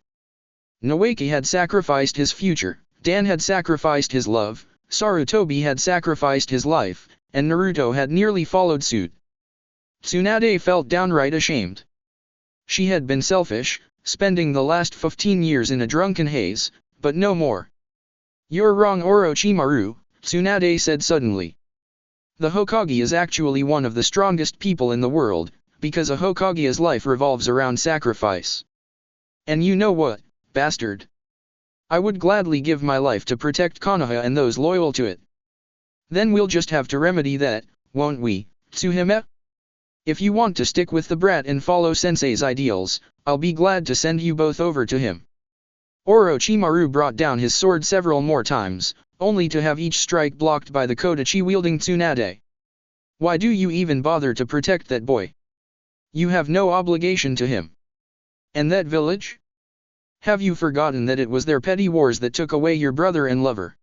Nawaki had sacrificed his future, Dan had sacrificed his love, Sarutobi had sacrificed his life, and Naruto had nearly followed suit. Tsunade felt downright ashamed. She had been selfish, spending the last 15 years in a drunken haze, but no more. You're wrong, Orochimaru, Tsunade said suddenly. The Hokage is actually one of the strongest people in the world, because a Hokage's life revolves around sacrifice. And you know what, bastard? I would gladly give my life to protect Konoha and those loyal to it. Then we'll just have to remedy that, won't we, Tsuhime? If you want to stick with the brat and follow Sensei's ideals, I'll be glad to send you both over to him. Orochimaru brought down his sword several more times, only to have each strike blocked by the Kodachi-wielding Tsunade. Why do you even bother to protect that boy? You have no obligation to him. And that village? Have you forgotten that it was their petty wars that took away your brother and lover?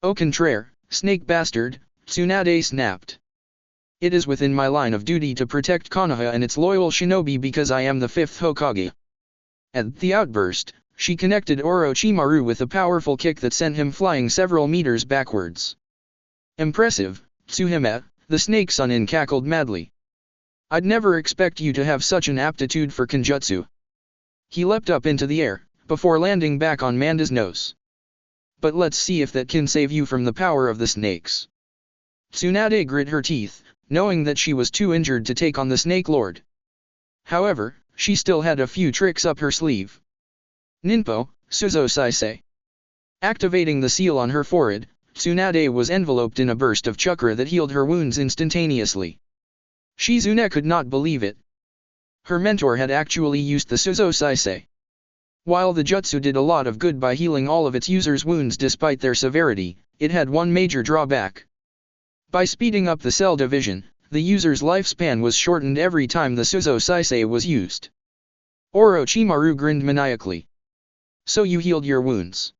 Au contraire, snake bastard, Tsunade snapped. It is within my line of duty to protect Konoha and its loyal shinobi because I am the fifth Hokage. At the outburst, she connected Orochimaru with a powerful kick that sent him flying several meters backwards. Impressive, Tsuhime, the snake Sunin cackled madly. I'd never expect you to have such an aptitude for Kenjutsu. He leapt up into the air, before landing back on Manda's nose. But let's see if that can save you from the power of the snakes. Tsunade grit her teeth, knowing that she was too injured to take on the Snake Lord. However, she still had a few tricks up her sleeve. Ninpo, Suzo Saisei. Activating the seal on her forehead, Tsunade was enveloped in a burst of chakra that healed her wounds instantaneously. Shizune could not believe it. Her mentor had actually used the Suzo Saisei. While the jutsu did a lot of good by healing all of its users' wounds despite their severity, it had one major drawback. By speeding up the cell division, the user's lifespan was shortened every time the Suzo Saisei was used. Orochimaru grinned maniacally. So you healed your wounds.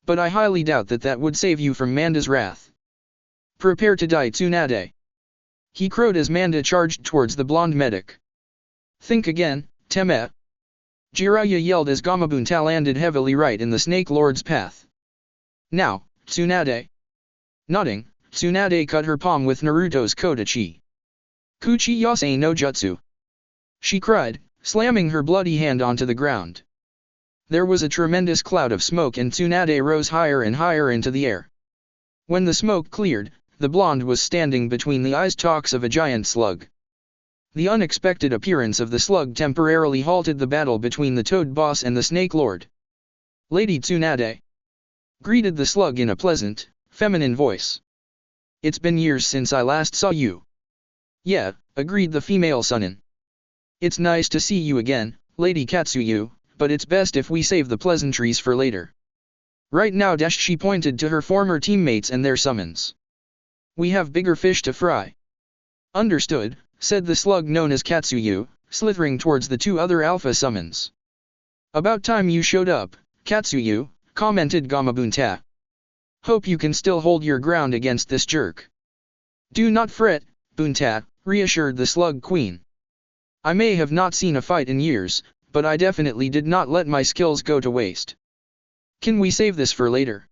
But I highly doubt that would save you from Manda's wrath. Prepare to die, Tsunade. He crowed as Manda charged towards the blonde medic. Think again, Teme. Jiraiya yelled as Gamabunta landed heavily right in the Snake Lord's path. Now, Tsunade. Nodding, Tsunade cut her palm with Naruto's Kodachi. Kuchi Yase no Jutsu. She cried, slamming her bloody hand onto the ground. There was a tremendous cloud of smoke and Tsunade rose higher and higher into the air. When the smoke cleared, the blonde was standing between the eye stalks of a giant slug. The unexpected appearance of the slug temporarily halted the battle between the Toad Boss and the Snake Lord. Lady Tsunade greeted the slug in a pleasant, feminine voice. It's been years since I last saw you. Yeah, agreed the female Sunin. It's nice to see you again, Lady Katsuyu, but it's best if we save the pleasantries for later. Right now, she pointed to her former teammates and their summons. We have bigger fish to fry. Understood, said the slug known as Katsuyu, slithering towards the two other alpha summons. About time you showed up, Katsuyu, commented Gamabunta. Hope you can still hold your ground against this jerk. Do not fret, Bunta, reassured the slug queen. I may have not seen a fight in years, but I definitely did not let my skills go to waste. Can we save this for later?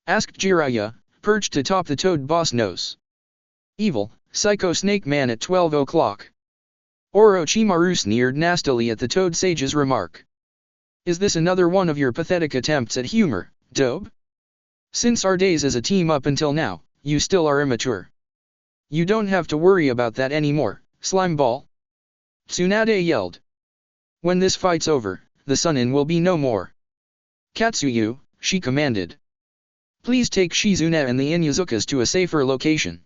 Asked Jiraiya, perched atop the Toad Boss nose. Evil, Psycho Snake Man at 12 o'clock. Orochimaru sneered nastily at the Toad Sage's remark. Is this another one of your pathetic attempts at humor, Dobe? Since our days as a team up until now, you still are immature. You don't have to worry about that anymore, Slimeball. Tsunade yelled. When this fight's over, the Sunin will be no more. Katsuyu, she commanded. Please take Shizune and the Inuzukas to a safer location.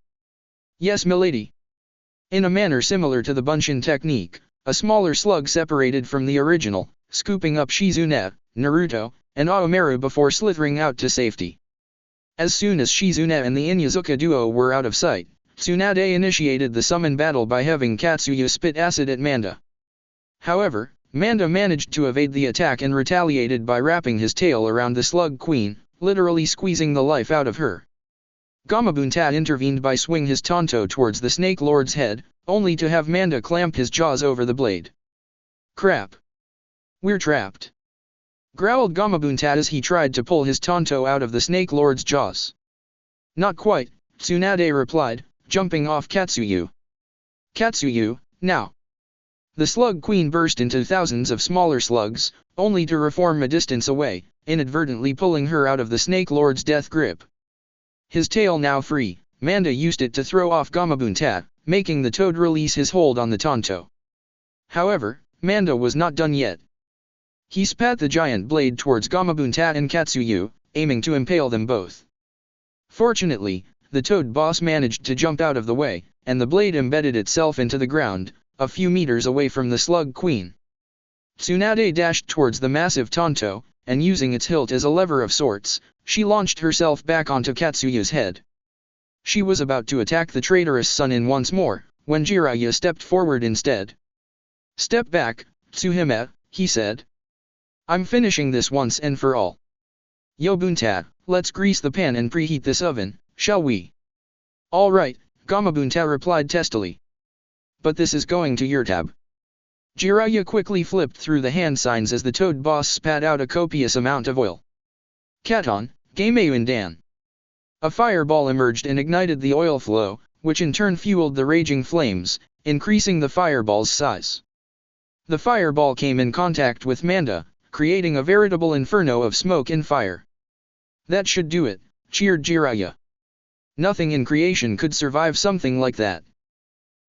Yes, milady. In a manner similar to the Bunshin technique, a smaller slug separated from the original, scooping up Shizune, Naruto, and Aomeru before slithering out to safety. As soon as Shizune and the Inuzuka duo were out of sight, Tsunade initiated the summon battle by having Katsuyu spit acid at Manda. However, Manda managed to evade the attack and retaliated by wrapping his tail around the Slug Queen, literally squeezing the life out of her. Gamabunta intervened by swinging his Tonto towards the Snake Lord's head, only to have Manda clamp his jaws over the blade. Crap! We're trapped! Growled Gamabunta as he tried to pull his Tonto out of the Snake Lord's jaws. Not quite, Tsunade replied, jumping off Katsuyu. Katsuyu, now! The Slug Queen burst into thousands of smaller slugs, only to reform a distance away, inadvertently pulling her out of the Snake Lord's death grip. His tail now free, Manda used it to throw off Gamabunta, making the toad release his hold on the Tonto. However, Manda was not done yet. He spat the giant blade towards Gamabunta and Katsuyu, aiming to impale them both. Fortunately, the toad boss managed to jump out of the way, and the blade embedded itself into the ground, a few meters away from the Slug Queen. Tsunade dashed towards the massive Tonto, and using its hilt as a lever of sorts, she launched herself back onto Katsuyu's head. She was about to attack the traitorous Sunin once more, when Jiraiya stepped forward instead. Step back, Tsuhime, he said. I'm finishing this once and for all. Yobunta, let's grease the pan and preheat this oven, shall we? All right, Gamabunta replied testily. But this is going to your tab. Jiraiya quickly flipped through the hand signs as the toad boss spat out a copious amount of oil. Katon, Gameuindan. A fireball emerged and ignited the oil flow, which in turn fueled the raging flames, increasing the fireball's size. The fireball came in contact with Manda, creating a veritable inferno of smoke and fire. That should do it, cheered Jiraiya. Nothing in creation could survive something like that.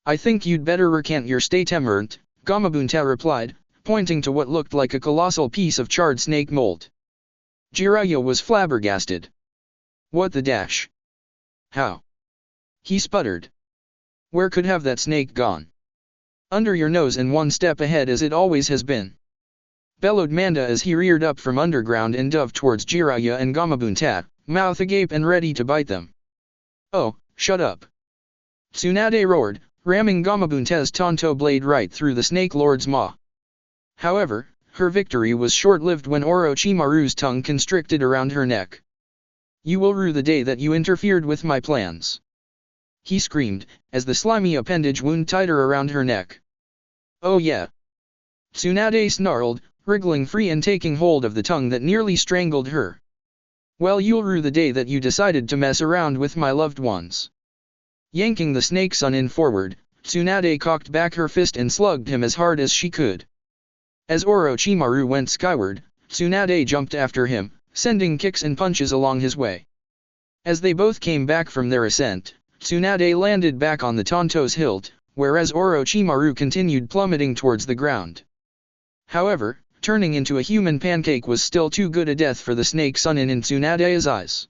I think you'd better recant your statement, Gamabunta replied, pointing to what looked like a colossal piece of charred snake mold. Jiraiya was flabbergasted. What the dash? How? He sputtered. Where could have that snake gone? Under your nose and one step ahead as it always has been. Bellowed Manda as he reared up from underground and dove towards Jiraiya and Gamabunta, mouth agape and ready to bite them. Oh, shut up. Tsunade roared, ramming Gamabunta's Tonto blade right through the Snake Lord's maw. However, her victory was short-lived when Orochimaru's tongue constricted around her neck. You will rue the day that you interfered with my plans. He screamed, as the slimy appendage wound tighter around her neck. Oh yeah. Tsunade snarled, wriggling free and taking hold of the tongue that nearly strangled her. Well, you'll rue the day that you decided to mess around with my loved ones. Yanking the snake Sunin forward, Tsunade cocked back her fist and slugged him as hard as she could. As Orochimaru went skyward, Tsunade jumped after him, sending kicks and punches along his way. As they both came back from their ascent, Tsunade landed back on the Tonto's hilt, whereas Orochimaru continued plummeting towards the ground. However, turning into a human pancake was still too good a death for the snake Sunin in Tsunade's eyes.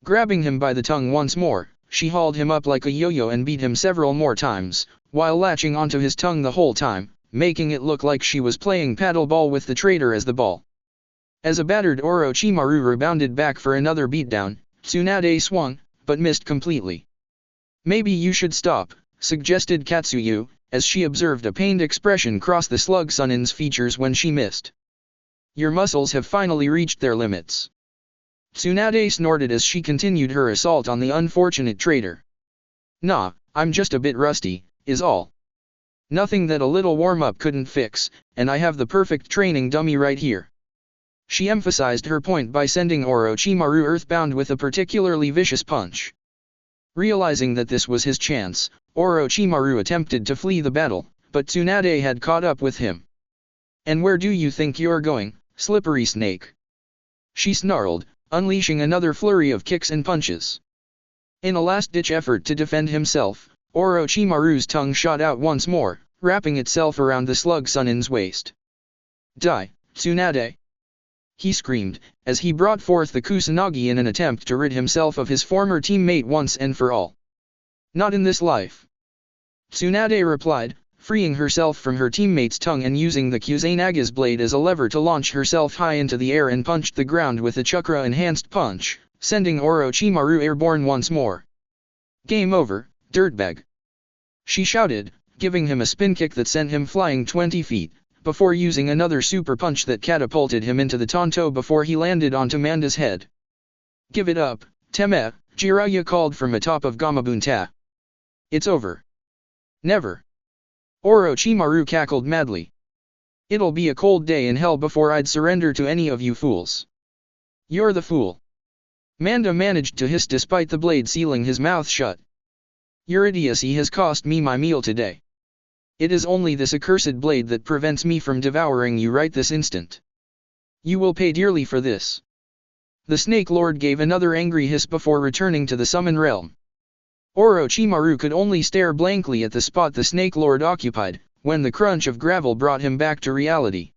Grabbing him by the tongue once more, she hauled him up like a yo-yo and beat him several more times, while latching onto his tongue the whole time, making it look like she was playing paddleball with the traitor as the ball. As a battered Orochimaru rebounded back for another beatdown, Tsunade swung, but missed completely. Maybe you should stop, suggested Katsuyu, as she observed a pained expression cross the Slug Sunin's features when she missed. Your muscles have finally reached their limits. Tsunade snorted as she continued her assault on the unfortunate traitor. Nah, I'm just a bit rusty, is all. Nothing that a little warm-up couldn't fix, and I have the perfect training dummy right here. She emphasized her point by sending Orochimaru earthbound with a particularly vicious punch. Realizing that this was his chance, Orochimaru attempted to flee the battle, but Tsunade had caught up with him. "And where do you think you're going, slippery snake?" she snarled, unleashing another flurry of kicks and punches. In a last-ditch effort to defend himself, Orochimaru's tongue shot out once more, wrapping itself around the slug Sunin's waist. "Die, Tsunade!" he screamed, as he brought forth the Kusanagi in an attempt to rid himself of his former teammate once and for all. "Not in this life," Tsunade replied, freeing herself from her teammate's tongue and using the Kusanaga's blade as a lever to launch herself high into the air and punched the ground with a chakra-enhanced punch, sending Orochimaru airborne once more. "Game over, dirtbag!" she shouted, giving him a spin kick that sent him flying 20 feet, before using another super punch that catapulted him into the Tonto before he landed onto Manda's head. "Give it up, Teme," Jiraiya called from atop of Gamabunta. "It's over." "Never." Orochimaru cackled madly. "It'll be a cold day in hell before I'd surrender to any of you fools." "You're the fool." Manda managed to hiss despite the blade sealing his mouth shut. "Your idiocy has cost me my meal today. It is only this accursed blade that prevents me from devouring you right this instant. You will pay dearly for this." The Snake Lord gave another angry hiss before returning to the summon realm. Orochimaru could only stare blankly at the spot the Snake Lord occupied, when the crunch of gravel brought him back to reality.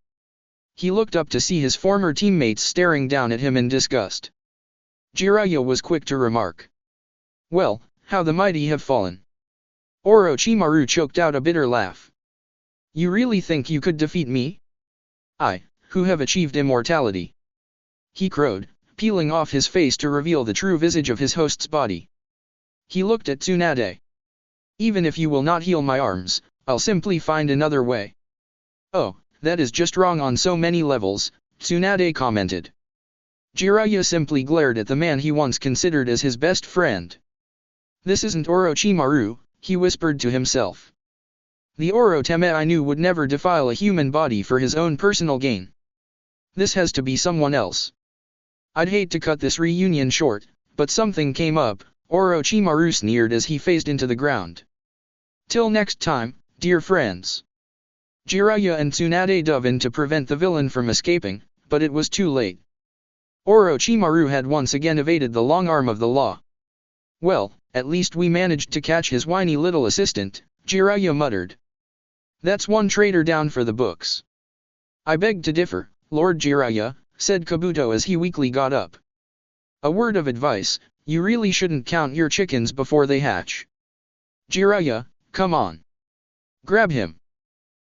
He looked up to see his former teammates staring down at him in disgust. Jiraiya was quick to remark, "Well, how the mighty have fallen." Orochimaru choked out a bitter laugh. "You really think you could defeat me? I, who have achieved immortality?" he crowed, peeling off his face to reveal the true visage of his host's body. He looked at Tsunade. "Even if you will not heal my arms, I'll simply find another way." "Oh, that is just wrong on so many levels," Tsunade commented. Jiraiya simply glared at the man he once considered as his best friend. "This isn't Orochimaru," he whispered to himself. "The Oroteme I knew would never defile a human body for his own personal gain. This has to be someone else. I'd hate to cut this reunion short, but something came up," Orochimaru sneered as he phased into the ground. "Till next time, dear friends." Jiraiya and Tsunade dove in to prevent the villain from escaping, but it was too late. Orochimaru had once again evaded the long arm of the law. "Well, at least we managed to catch his whiny little assistant," Jiraiya muttered. "That's one traitor down for the books." "I beg to differ, Lord Jiraiya," said Kabuto as he weakly got up. "A word of advice, you really shouldn't count your chickens before they hatch." "Jiraiya, come on. Grab him!"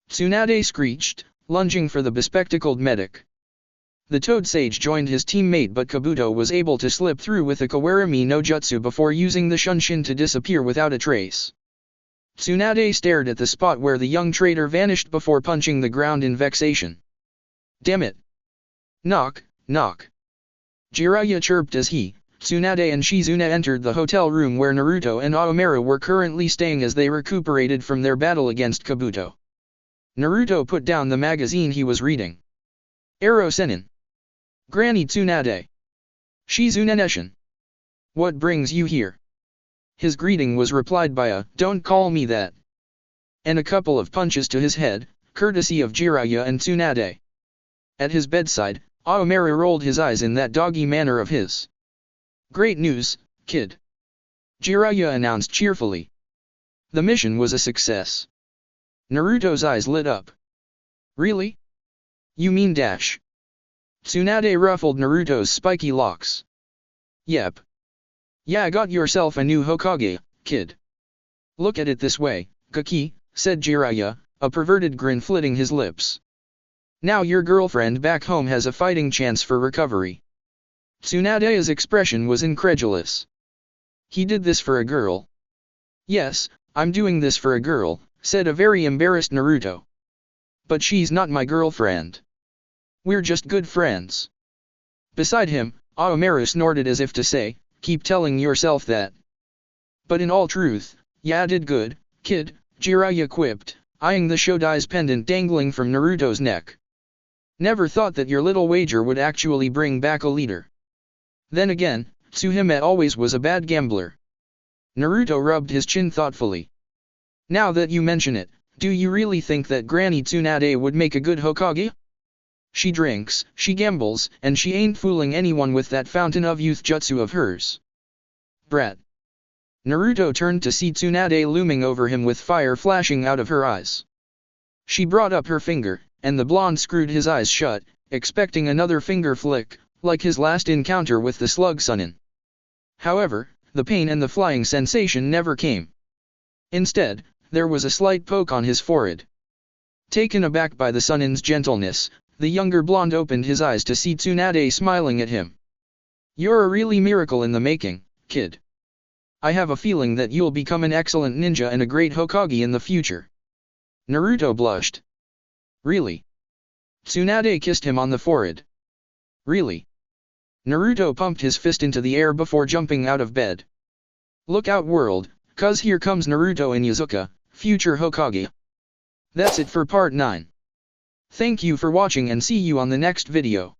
Tsunade screeched, lunging for the bespectacled medic. The Toad Sage joined his teammate, but Kabuto was able to slip through with a Kawarami no Jutsu before using the Shunshin to disappear without a trace. Tsunade stared at the spot where the young traitor vanished before punching the ground in vexation. "Damn it! Knock, knock!" Jiraiya chirped as he, Tsunade and Shizune entered the hotel room where Naruto and Aomeru were currently staying as they recuperated from their battle against Kabuto. Naruto put down the magazine he was reading. "Ero Senin. Granny Tsunade. Shizune Neshin. What brings you here?" His greeting was replied by a, "Don't call me that," and a couple of punches to his head, courtesy of Jiraiya and Tsunade. At his bedside, Aomeru rolled his eyes in that doggy manner of his. "Great news, kid," Jiraiya announced cheerfully. The mission was a success. Naruto's eyes lit up. "Really? You mean dash?" Tsunade ruffled Naruto's spiky locks. "Yep. Yeah, got yourself a new Hokage, kid." "Look at it this way, Kaki," said Jiraiya, a perverted grin flitting his lips. "Now your girlfriend back home has a fighting chance for recovery." Tsunade's expression was incredulous. "He did this for a girl?" "Yes, I'm doing this for a girl," said a very embarrassed Naruto. "But she's not my girlfriend. We're just good friends." Beside him, Aomeru snorted as if to say, "Keep telling yourself that." "But in all truth, ya did good, kid," Jiraiya quipped, eyeing the Shodai's pendant dangling from Naruto's neck. "Never thought that your little wager would actually bring back a leader. Then again, Tsuhime always was a bad gambler." Naruto rubbed his chin thoughtfully. Now that you mention it, do you really think that Granny Tsunade would make a good Hokage? She drinks, she gambles, and she ain't fooling anyone with that fountain of youth jutsu of hers. Brat. Naruto turned to see Tsunade looming over him with fire flashing out of her eyes. She brought up her finger, and the blonde screwed his eyes shut, expecting another finger flick, like his last encounter with the slug Sunin. However, the pain and the flying sensation never came. Instead, there was a slight poke on his forehead. Taken aback by the Sunin's gentleness, the younger blonde opened his eyes to see Tsunade smiling at him. You're a really miracle in the making, kid. I have a feeling that you'll become an excellent ninja and a great Hokage in the future. Naruto blushed. Really? Tsunade kissed him on the forehead. Really? Naruto pumped his fist into the air before jumping out of bed. Look out world, cuz here comes Naruto Inuzuka, future Hokage. That's it for part 9. Thank you for watching and see you on the next video.